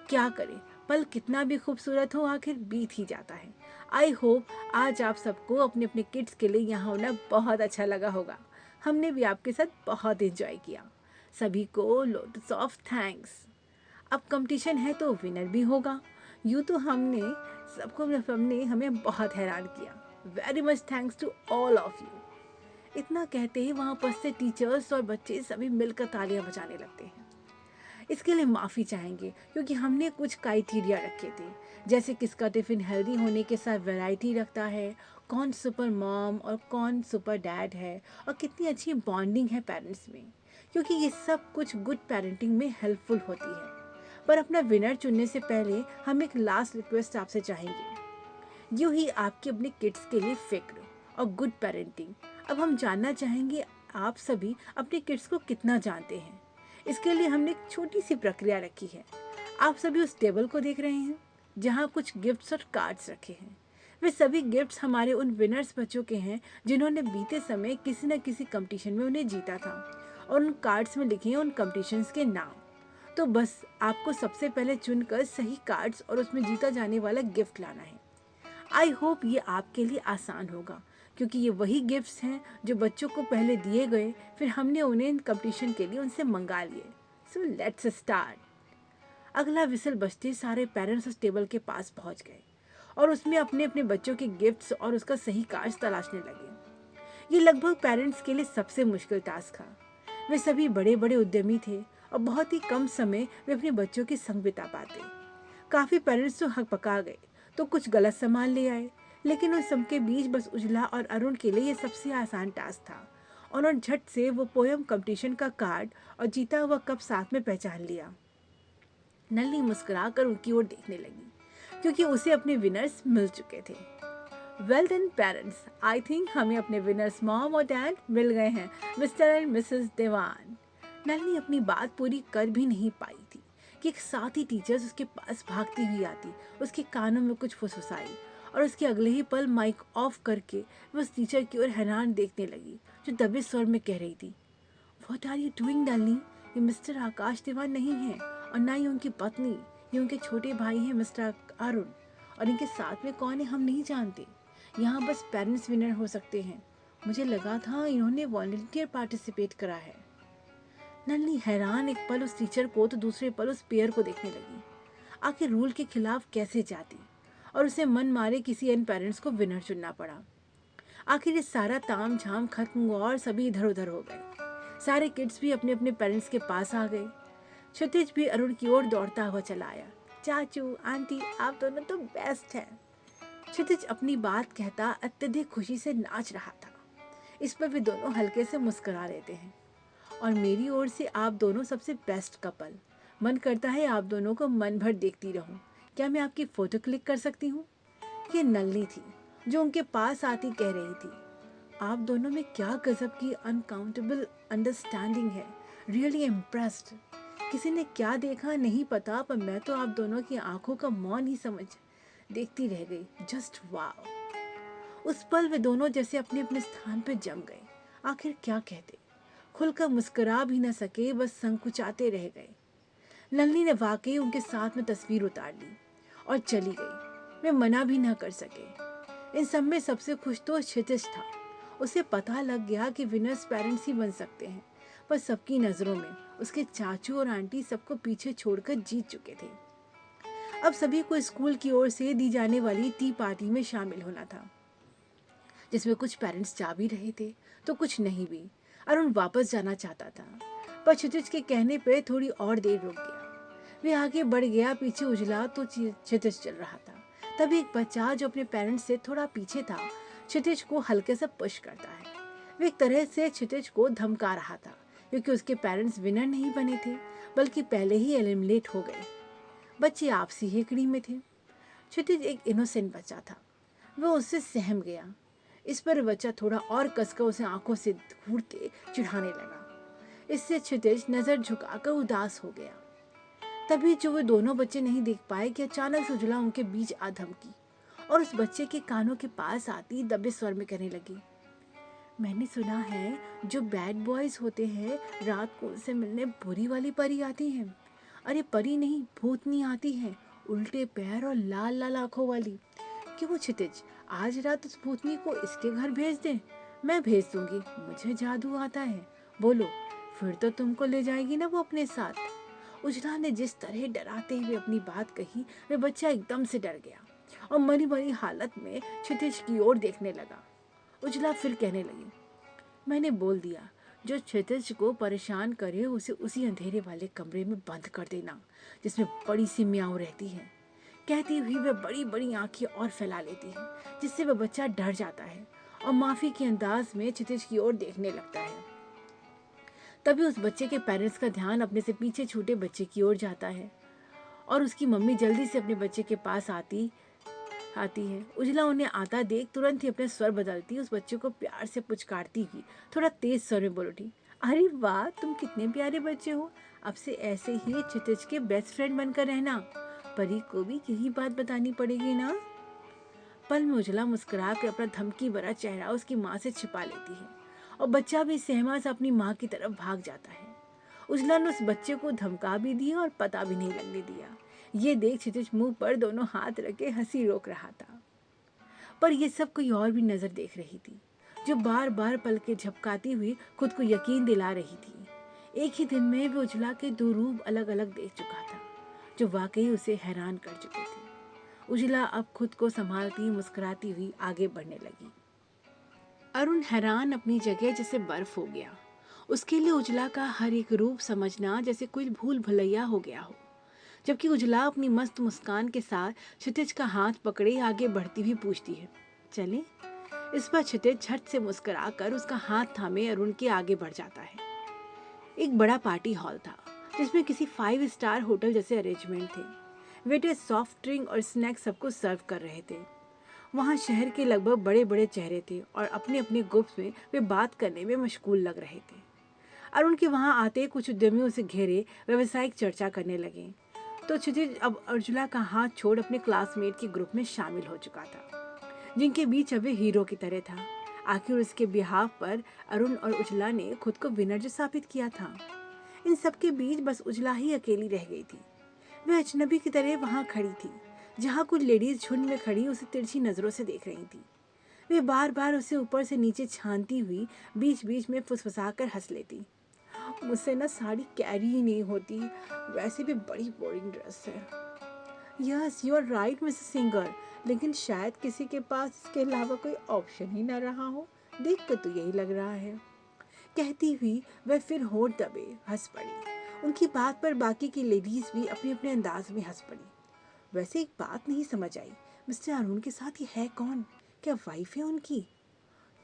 क्या करें, पल कितना भी खूबसूरत हो आखिर बीत ही जाता है। आई होप आज आप सबको अपने अपने किड्स के लिए यहाँ होना बहुत अच्छा लगा होगा। हमने भी आपके साथ बहुत एंजॉय किया। सभी को लोट्स ऑफ थैंक्स। अब कंपटीशन है तो विनर भी होगा। यूँ तो हमने हमें बहुत हैरान किया। Very much thanks to all of you. इतना कहते ही वहाँ पर से टीचर्स और बच्चे सभी मिलकर तालियां बजाने लगते हैं। इसके लिए माफ़ी चाहेंगे क्योंकि हमने कुछ क्राइटेरिया रखे थे, जैसे किसका टिफ़िन हेल्दी होने के साथ वैरायटी रखता है, कौन सुपर मॉम और कौन सुपर डैड है, और कितनी अच्छी बॉन्डिंग है पेरेंट्स में, क्योंकि ये सब कुछ गुड पेरेंटिंग में हेल्पफुल होती है। पर अपना विनर चुनने से पहले हम एक लास्ट रिक्वेस्ट आपसे चाहेंगे। यूँ ही आपके अपने किड्स के लिए फिक्र और गुड पेरेंटिंग। अब हम जानना चाहेंगे आप सभी अपने किड्स को कितना जानते हैं। इसके लिए हमने एक छोटी सी प्रक्रिया रखी है। आप सभी उस टेबल को देख रहे हैं जहाँ कुछ गिफ्ट्स और कार्ड्स रखे हैं। वे सभी गिफ्ट्स हमारे उन विनर्स बच्चों के हैं जिन्होंने बीते समय किसी न किसी कंपटीशन में उन्हें जीता था, और उन कार्ड्स में लिखे हैं उन कंपटीशंस के नाम। तो बस आपको सबसे पहले चुनकर सही कार्ड्स और उसमें जीता जाने वाला गिफ्ट लाना है। आई होप ये आपके लिए आसान होगा, क्योंकि ये वही गिफ्ट्स हैं जो बच्चों को पहले दिए गए, फिर हमने उन्हें इन कंपटीशन के लिए उनसे मंगा लिए। So let's start. अगला विसल बजते सारे पेरेंट्स उस टेबल के पास पहुंच गए और उसमें अपने अपने बच्चों के गिफ्ट्स और उसका सही कार्ड तलाशने लगे। ये लगभग पेरेंट्स के लिए सबसे मुश्किल टास्क था। वे सभी बड़े बड़े उद्यमी थे और बहुत ही कम समय वे अपने बच्चों के संग बिता पाते। काफ़ी पेरेंट्स तो हक पका गए तो कुछ गलत सामान ले आए, लेकिन उन सबके बीच बस उजला और अरुण के लिए ये सबसे आसान टास्क था। उन्होंने झट से वो पोयम कंपटीशन का कार्ड और जीता हुआ कप साथ में पहचान लिया। नलिनी मुस्कुराकर उनकी ओर देखने लगी, क्योंकि उसे अपने विनर्स मिल चुके थे। Well then parents, I think हमें अपने विनर्स मॉम और डैड मिल गए हैं, मिस्टर एंड मिसेस देवान। नलिनी अपनी बात पूरी कर भी नहीं पाई थी कि एक साथी टीचर्स उसके पास भागती हुई आती, उसके कानों में कुछ फुसफुसाई, और उसके अगले ही पल माइक ऑफ करके वो उस टीचर की ओर हैरान देखने लगी, जो दबे स्वर में कह रही थी, what are you doing Nalini? ये मिस्टर आकाश देवान नहीं है, और ना ही उनकी पत्नी। ये उनके छोटे भाई हैं मिस्टर अरुण, और इनके साथ में कौन है हम नहीं जानते। यहाँ बस पेरेंट्स विनर हो सकते हैं। मुझे लगा था इन्होंने वॉलंटियर पार्टिसिपेट करा है। नलिनी हैरान एक पल उस टीचर को तो दूसरे पल उस पेयर को देखने लगी। आखिर रूल के खिलाफ कैसे जाती, और उसे मन मारे किसी अन्य पेरेंट्स को विनर चुनना पड़ा। आखिर ये सारा ताम झाम खत्म हुआ और सभी इधर उधर हो गए। सारे किड्स भी अपने अपने पेरेंट्स के पास आ गए। क्षितिज भी अरुण की ओर दौड़ता हुआ चला आया। चाचू, आंटी, आप दोनों तो बेस्ट हैं। क्षितिज अपनी बात कहता अत्यधिक खुशी से नाच रहा था। इस पर वे दोनों हल्के से मुस्कुरा लेते हैं। और मेरी ओर से आप दोनों सबसे बेस्ट कपल। मन करता है आप दोनों को मन भर देखती रहूं। क्या मैं आपकी फोटो क्लिक कर सकती हूँ? ये नलिनी थी जो उनके पास आती कह रही थी, आप दोनों में क्या गजब की अनकाउंटेबल अंडरस्टैंडिंग है। Really impressed. किसी ने क्या देखा नहीं पता, पर मैं तो आप दोनों की आंखों का मौन ही समझ देखती रह गई। जस्ट वाव। उस पल वे दोनों जैसे अपने अपने स्थान पर जम गए। आखिर क्या कहते, खुलकर मुस्कुरा भी न सके, बस संकुचाते रह गए। नलिनी ने वाकई उनके साथ में तस्वीर उतार ली और चली गई। वे मना भी न कर सके। इन सब में सबसे खुश तो क्षितिज था। उसे पता लग गया कि विनर्स पेरेंट्स ही बन सकते हैं, पर सबकी नज़रों में उसके चाचू और आंटी सबको पीछे छोड़कर जीत चुके थे। अब सभी को स्कूल की ओर से दी जाने वाली टी पार्टी में शामिल होना था, जिसमें कुछ पेरेंट्स जा भी रहे थे तो कुछ नहीं भी। अरुण वापस जाना चाहता था, पर क्षितिज के कहने पर थोड़ी और देर रुक गया। वे आगे बढ़ गया, पीछे उजला तो क्षितिज चल रहा था। तभी एक बच्चा जो अपने पेरेंट्स से थोड़ा पीछे था क्षितिज को हल्के से पुश करता है। वे एक तरह से क्षितिज को धमका रहा था, क्योंकि उसके पेरेंट्स विनर नहीं बने थे, बल्कि पहले ही एलिमिनेट हो गए। बच्चे आपसी हेकड़ी में थे। क्षितिज एक इनोसेंट बच्चा था, वह उससे सहम गया। इस पर बच्चा थोड़ा और कसकर उसे आंखों से घूरते चिढ़ाने लगा। इससे क्षितिज नजर झुकाकर उदास हो गया। तभी जो वे दोनों बच्चे नहीं देख पाए कि अचानक से उजला उनके बीच आ धमकी और उस बच्चे के कानों के पास आती दबे स्वर में कहने लगी, मैंने सुना है जो बैड बॉयज होते हैं रात को उनसे मिलने बुरी वाली परी आती हैं। अरे परी नहीं, भूतनी आती है, उल्टे पैर और लाल लाल आंखों वाली। क्यों क्षितिज, आज रात उस भूतनी को इसके घर भेज दे? मैं भेज दूंगी, मुझे जादू आता है। बोलो, फिर तो तुमको ले जाएगी ना वो अपने साथ। उजला ने जिस तरह डराते हुए अपनी बात कही, वे बच्चा एकदम से डर गया और मरी मरी हालत में क्षितिज की ओर देखने लगा। उजला फिर कहने लगी, मैंने बोल दिया, जो क्षितिज को परेशान करे उसे उसी अंधेरे वाले कमरे में बंद कर देना जिसमें बड़ी सी म्याऊ रहती है। कहती हुई वह बड़ी बड़ी आंखें और फैला लेती है, जिससे वह बच्चा डर जाता है और माफी के अंदाज में क्षितिज की ओर देखने लगता है। तभी उस बच्चे के पेरेंट्स का ध्यान अपने से पीछे छूटे बच्चे की ओर जाता है और उसकी मम्मी जल्दी से अपने बच्चे के पास आती है। उजला उन्हें आता देख तुरंत ही अपने स्वर बदलती उस बच्चे को प्यार से पुचकारती हुई थोड़ा तेज स्वर में बोल उठी, अरे वाह, तुम कितने प्यारे बच्चे हो। अब से ऐसे ही क्षितिज के बेस्ट फ्रेंड बनकर रहना। परी को भी यही बात बतानी पड़ेगी ना। पल में उजला मुस्कुरा कर अपना धमकी भरा चेहरा उसकी माँ से छिपा लेती है और बच्चा भी सहमा सा अपनी माँ की तरफ भाग जाता है। उजला ने उस बच्चे को धमका भी दिया और पता भी नहीं लगने दिया। ये देख क्षितिज मुंह पर दोनों हाथ रखे हंसी रोक रहा था, पर यह सब कोई और भी नजर देख रही थी, जो बार बार पलकें झपकाती हुई खुद को यकीन दिला रही थी। एक ही दिन में वे उजला के दो रूप अलग अलग देख चुका था, जो वाकई उसे हैरान कर चुके थे। उजला अब खुद को संभालती मुस्कुराती हुई आगे बढ़ने लगी। अरुण हैरान अपनी जगह जैसे बर्फ हो गया। उसके लिए उजला का हर एक रूप समझना जैसे कोई भूल भुलैया हो गया हो। जबकि उजला अपनी मस्त मुस्कान के साथ क्षितिज का हाथ पकड़े आगे बढ़ती हुई पूछती है, चले? इस पर क्षितिज झट से मुस्कुराकर उसका हाथ थामे अरुण के आगे बढ़ जाता है। एक बड़ा पार्टी हॉल था, जिसमें किसी 5 स्टार होटल जैसे अरेंजमेंट थे। वेटर सॉफ्ट ड्रिंक और स्नैक्स सबको सर्व कर रहे थे। वहाँ शहर के लगभग बड़े बड़े चेहरे थे और अपने अपने ग्रुप्स में वे बात करने में मशगूल लग रहे थे। अरुण के वहाँ आते कुछ उद्यमियों से घेरे व्यावसायिक चर्चा करने लगे, तो क्षितिज अब उजला का हाथ छोड़ अपने क्लासमेट के ग्रुप में शामिल हो चुका था, जिनके बीच अब वे हीरो की तरह था। आखिर उसके बिहाफ पर अरुण और उजला ने खुद को विनर जो साबित किया था। इन सबके बीच बस उजला ही अकेली रह गई थी। वह अजनबी की तरह वहाँ खड़ी थी, जहाँ कुछ लेडीज झुंड में खड़ी उसे तिरछी नजरों से देख रही थी। वे बार बार उसे ऊपर से नीचे छानती हुई बीच बीच में फुसफुसाकर हंस लेती। मुझसे ना साड़ी कैरी ही नहीं होती, वैसे भी बड़ी बोरिंग ड्रेस है। Yes, you are right missus Singer, लेकिन शायद किसी के पास इसके अलावा कोई ऑप्शन ही ना रहा हो। देख कर तो यही लग रहा है। कहती हुई वह फिर होठ दबे हंस पड़ी। उनकी बात पर बाकी की लेडीज भी अपने अपने अंदाज में हंस पड़ी। वैसे एक बात नहीं समझ आई, मिस्टर अरुण के साथ ये है कौन? क्या वाइफ है उनकी?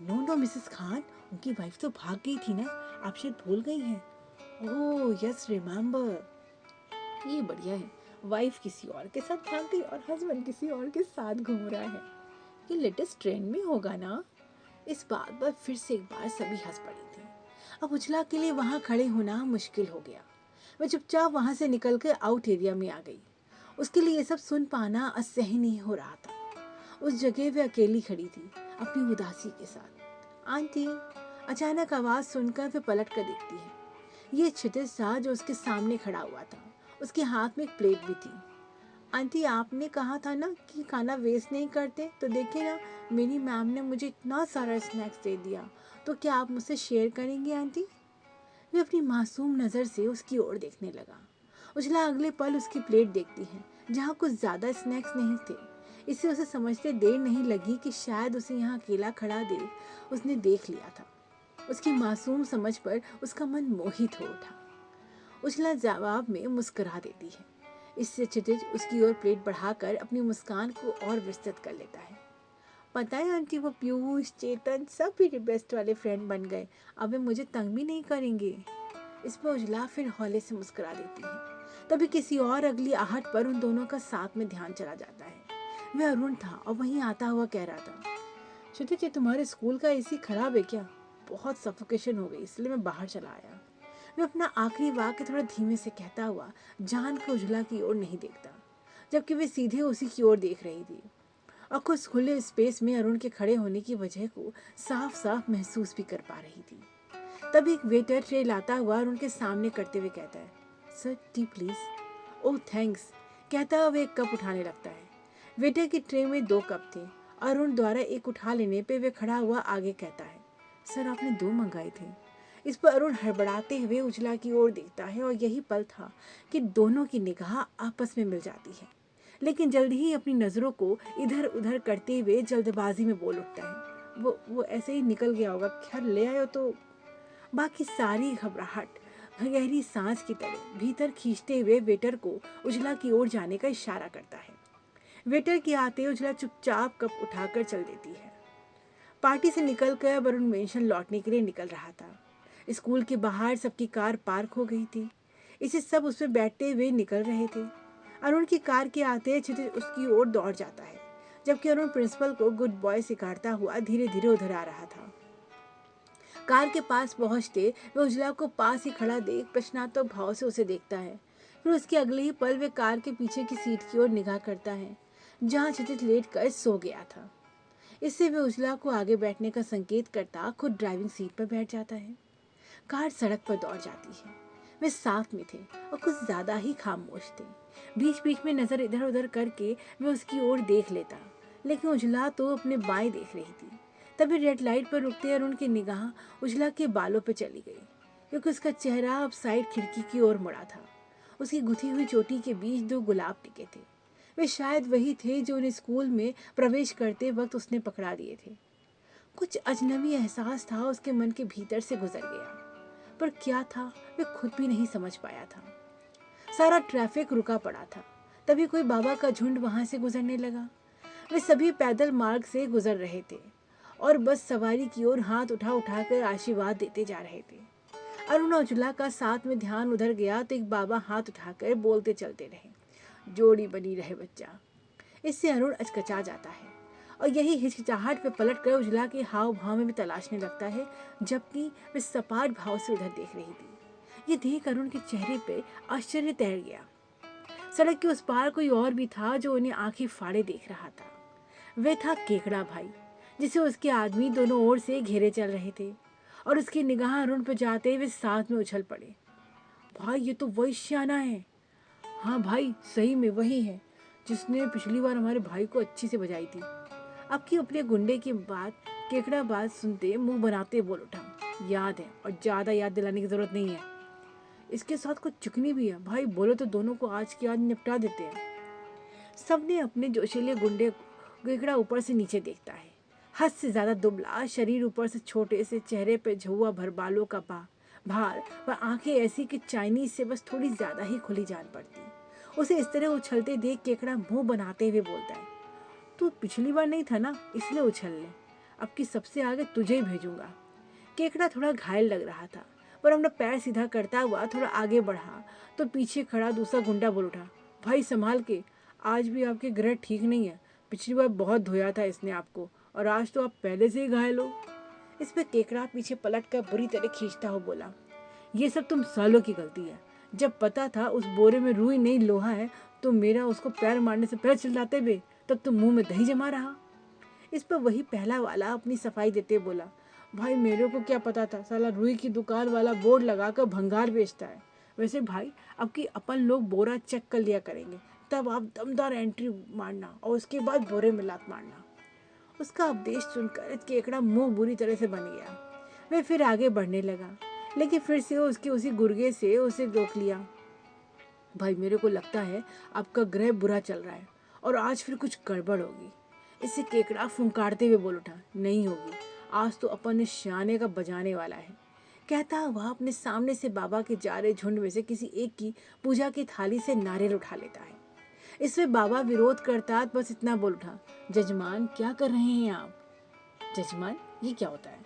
नो नो मिसेस खान, उनकी वाइफ तो भाग गई थी ना, आप शायद भूल गई हैं। Oh yes remember. ये बढ़िया है, वाइफ किसी और के साथ भाग गई और हस्बैंड किसी और के साथ घूम रहा है। ये लेटेस्ट ट्रेंड में होगा ना। इस बात पर फिर से एक बार सभी हंस पड़ी थी। अब उजला के लिए वहाँ खड़े होना मुश्किल हो गया। वह चुपचाप वहाँ से निकलकर आउट एरिया में आ गई। उसके लिए ये सब सुन पाना असहनीय हो रहा था। उस जगह वे अकेली खड़ी थी अपनी उदासी के साथ। आंटी, अचानक आवाज सुनकर वे पलट कर देखती है। ये क्षितिज था जो उसके सामने खड़ा हुआ था। उसके हाथ में एक प्लेट भी थी। आंटी, आपने कहा था ना कि खाना वेस्ट नहीं करते, तो देखिए ना, मेरी मैम ने मुझे इतना सारा स्नैक्स दे दिया, तो क्या आप मुझसे शेयर करेंगे आंटी? वे अपनी मासूम नज़र से उसकी ओर देखने लगा। उजला अगले पल उसकी प्लेट देखती है, जहाँ कुछ ज़्यादा स्नैक्स नहीं थे। इससे उसे समझते देर नहीं लगी कि शायद उसे यहाँ अकेला खड़ा देख उसने देख लिया था। उसकी मासूम समझ पर उसका मन मोहित हो उठा। उजला जवाब में मुस्कुरा देती है, इससे क्षितिज उसकी ओर प्लेट बढ़ाकर अपनी मुस्कान को और विस्तृत कर लेता है। पता है आंटी, वो पीयूष, चेतन सब मेरे बेस्ट वाले फ्रेंड बन गए, अब वे मुझे तंग भी नहीं करेंगे। इस पर उजला फिर हौले से मुस्कुरा देती है। तभी किसी और अगली आहट पर उन दोनों का साथ में ध्यान चला जाता है। वह अरुण था और वहीं आता हुआ कह रहा था, क्षितिज तुम्हारे स्कूल का एसी खराब है क्या? बहुत सफोकेशन हो गई इसलिए मैं बाहर चला आया। वह अपना आखिरी वाक्य थोड़ा धीमे से कहता हुआ जान के उजला की ओर नहीं देखता, जबकि वे सीधे उसी की ओर देख रही थी और कुछ खुले स्पेस में अरुण के खड़े होने की वजह को साफ साफ महसूस भी कर पा रही थी। तभी एक वेटर ट्रे लाता हुआ अरुण के सामने करते हुए कहता है, sir T please. Oh thanks, कहता हुआ वे एक कप उठाने लगता है। वेटर की ट्रे में 2 कप थे। अरुण द्वारा एक उठा लेने पे वे खड़ा हुआ आगे कहता है, सर आपने 2 मंगाए थे। इस पर अरुण हड़बड़ाते हुए उजला की ओर देखता है और यही पल था कि दोनों की निगाह आपस में मिल जाती है, लेकिन जल्दी ही अपनी नजरों को इधर उधर करते हुए जल्दबाजी में बोल उठता है, वो ऐसे ही निकल गया होगा, खैर ले आयो तो। बाकी सारी घबराहट गहरी सांस की तरह भीतर खींचते हुए वेटर को उजला की ओर जाने का इशारा करता है। वेटर के आते उजला चुपचाप कप उठाकर चल देती है। पार्टी से निकलकर वरुण मेंशन लौटने के लिए निकल रहा था। स्कूल के बाहर सबकी कार पार्क हो गई थी, इसे सब उसमें बैठते हुए निकल रहे थे। अरुण की कार के आते क्षितिज उसकी ओर दौड़ जाता है, जबकि अरुण प्रिंसिपल को गुड बॉय सिखाता हुआ धीरे धीरे उधर आ रहा था। कार के पास पहुंचते वह उजला को पास ही खड़ा देख प्रश्नात्मक भाव से उसे देखता है। फिर उसके अगले ही पल वे कार के पीछे की सीट की ओर निगाह करता है, जहां क्षितिज लेट कर सो गया था। इससे वे उजला को आगे बैठने का संकेत करता खुद ड्राइविंग सीट पर बैठ जाता है। कार सड़क पर दौड़ जाती है। वे साथ में थे और कुछ ज्यादा ही खामोश थे। बीच बीच में नजर इधर उधर करके वे उसकी ओर देख लेता, लेकिन उजला तो अपने बाएं देख रही थी। तभी रेड लाइट पर रुकते और उनकी निगाह उजला के बालों पर चली गई, क्योंकि उसका चेहरा अब साइड खिड़की की ओर मुड़ा था। उसकी गुथी हुई चोटी के बीच 2 गुलाब टिके थे। वे शायद वही थे जो उन्हें स्कूल में प्रवेश करते वक्त उसने पकड़ा लिए थे। कुछ अजनबी एहसास था उसके मन के भीतर से गुजर गया, पर क्या था वे खुद भी नहीं समझ पाया था। सारा ट्रैफिक रुका पड़ा था। तभी कोई बाबा का झुंड वहां से गुजरने लगा। वे सभी पैदल मार्ग से गुजर रहे थे और बस सवारी की ओर हाथ उठा उठाकर आशीर्वाद देते जा रहे थे। अरुण और उजला का साथ में ध्यान उधर गया तो एक बाबा हाथ उठाकर बोलते चलते रहे, जोड़ी बनी रहे बच्चा। इससे अरुण अचकचा जाता है और यही हिचकिचाहट पे पलट कर उजला के हाव भाव में भी तलाशने लगता है, जबकि वे सपाट भाव से उधर देख रही थी। ये देख अरुण के चेहरे पे आश्चर्य तैर गया। सड़क के उस पार कोई और भी था जो उन्हें आंखें फाड़े देख रहा था। वह था केकड़ा भाई, जिसे उसके आदमी दोनों ओर से घेरे चल रहे थे और उसकी निगाह अरुण पर जाते वे साथ में उछल पड़े। भाई ये तो वही श्याना है। हाँ भाई, सही में वही है जिसने पिछली बार हमारे भाई को अच्छी से बजाई थी। अब की अपने गुंडे की बात केकड़ा बात सुनते मुंह बनाते बोल उठा, याद है और ज्यादा याद दिलाने की जरूरत नहीं है। इसके साथ कुछ चुकनी भी है भाई, बोलो तो दोनों को आज की आज निपटा देते हैं। सबने अपने जोशीले गुंडे केकड़ा ऊपर से नीचे देखता है। हद से ज्यादा दुबला शरीर, ऊपर से छोटे से चेहरे पे झुआ भर बालों का भार व आंखें ऐसी कि चाइनीज से बस थोड़ी ज्यादा ही खुली जान पड़ती। उसे इस तरह उछलते देख केकड़ा मुंह बनाते हुए बोलता है, तू पिछली बार नहीं था ना, इसलिए उछल ले, अब की सबसे आगे तुझे ही भेजूंगा। केकड़ा थोड़ा घायल लग रहा था, पर अपना पैर सीधा करता हुआ थोड़ा आगे बढ़ा तो पीछे खड़ा दूसरा गुंडा बोल उठा, भाई संभाल के, आज भी आपके ग्रह ठीक नहीं है, पिछली बार बहुत धोया था इसने आपको और आज तो आप पहले से ही घायल हो। इस पर केकड़ा पीछे पलट कर बुरी तरह खींचता हुआ बोला, ये सब तुम सालों की गलती है। जब पता था उस बोरे में रुई नहीं लोहा है तो मेरा उसको पैर मारने से पहले चिल्लाते हुए, तब तो मुंह में दही जमा रहा। इस पर वही पहला वाला अपनी सफाई देते बोला, भाई मेरे को क्या पता था, साला रुई की दुकान वाला बोर्ड लगाकर भंगार बेचता है। वैसे भाई अब की अपन लोग बोरा चेक कर लिया करेंगे, तब आप दमदार एंट्री मारना और उसके बाद बोरे में लात मारना। उसका उपदेश सुनकर केकड़ा मुंह बुरी तरह से बन गया। वह फिर आगे बढ़ने लगा, लेकिन फिर से उसके उसी गुर्गे से उसे रोक लिया। भाई मेरे को लगता है आपका ग्रह बुरा चल रहा है और आज फिर कुछ गड़बड़ होगी। इससे केकड़ा फुंकारते हुए बोल उठा, नहीं होगी, आज तो अपन इस श्याने का बजाने वाला है। कहता हुआ अपने सामने से बाबा के जा रहे झुंड में से किसी एक की पूजा की थाली से नारियल उठा लेता है। इसमें बाबा विरोध करता बस इतना बोल उठा, जजमान क्या कर रहे हैं आप? जजमान, ये क्या होता है?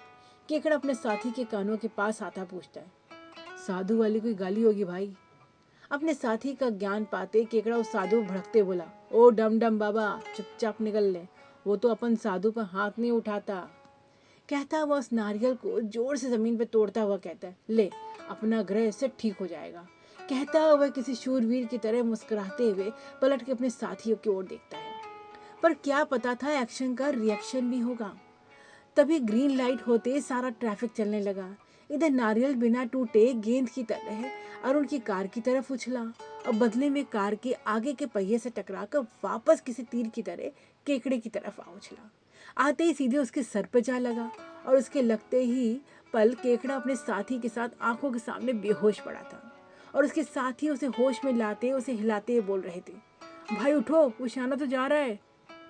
केकड़ा अपने साथी के कानों के पास आता पूछता है। साधु वाली कोई गाली होगी भाई। अपने साथी का ज्ञान पाते केकड़ा उस साधु भड़कते बोला, ओ डम डम बाबा, चुपचाप निकल ले, वो तो अपन साधु पर हाथ नहीं उठाता। कहता हुआ उस नारियल को जोर से जमीन पर तोड़ता हुआ कहता है, ले, अपना ग्रह इससे ठीक हो जाएगा। कहता हुआ किसी शूरवीर की तरह मुस्कुराते हुए पलट के अपने साथियों की ओर देखता है। पर क्या पता था एक्शन का रिएक्शन भी होगा। तभी ग्रीन लाइट होते सारा ट्रैफिक चलने लगा। इधर नारियल बिना टूटे गेंद की तरह अरुण की कार की तरफ उछला और बदले में कार के आगे के पहिए से टकराकर वापस किसी तीर की तरह केकड़े की तरफ आ उछला। आते ही सीधे उसके सर पर जा लगा और उसके लगते ही पल केकड़ा अपने साथी के साथ आंखों के सामने बेहोश पड़ा था और उसके साथी उसे होश में लाते उसे हिलाते हुए बोल रहे थे, भाई उठो, वो शाना तो जा रहा है।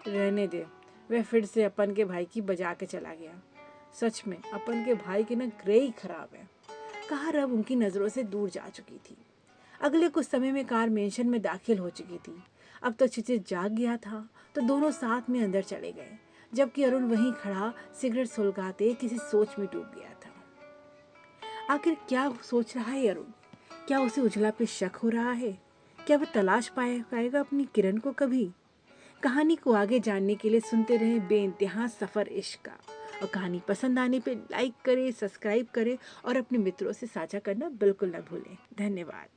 रहने दे, वह फिर से अपन के भाई की बजा के चला गया। सच में अपन के भाई की ना ग्रे ही खराब है। कार अब उनकी नज़रों से दूर जा चुकी थी। अगले कुछ समय में कार मेंशन में दाखिल हो चुकी थी। अब तो चिचित जाग गया था तो दोनों साथ में अंदर चले गए, जबकि अरुण वहीं खड़ा सिगरेट सुलगाते किसी सोच में डूब गया था। आखिर क्या सोच रहा है अरुण? क्या उसे उजला पे शक हो रहा है? क्या वह तलाश पाएगा अपनी किरण को कभी? कहानी को आगे जानने के लिए सुनते रहें बेइंतहा सफ़र इश्क का। और कहानी पसंद आने पे लाइक करें, सब्सक्राइब करें और अपने मित्रों से साझा करना बिल्कुल न भूलें। धन्यवाद।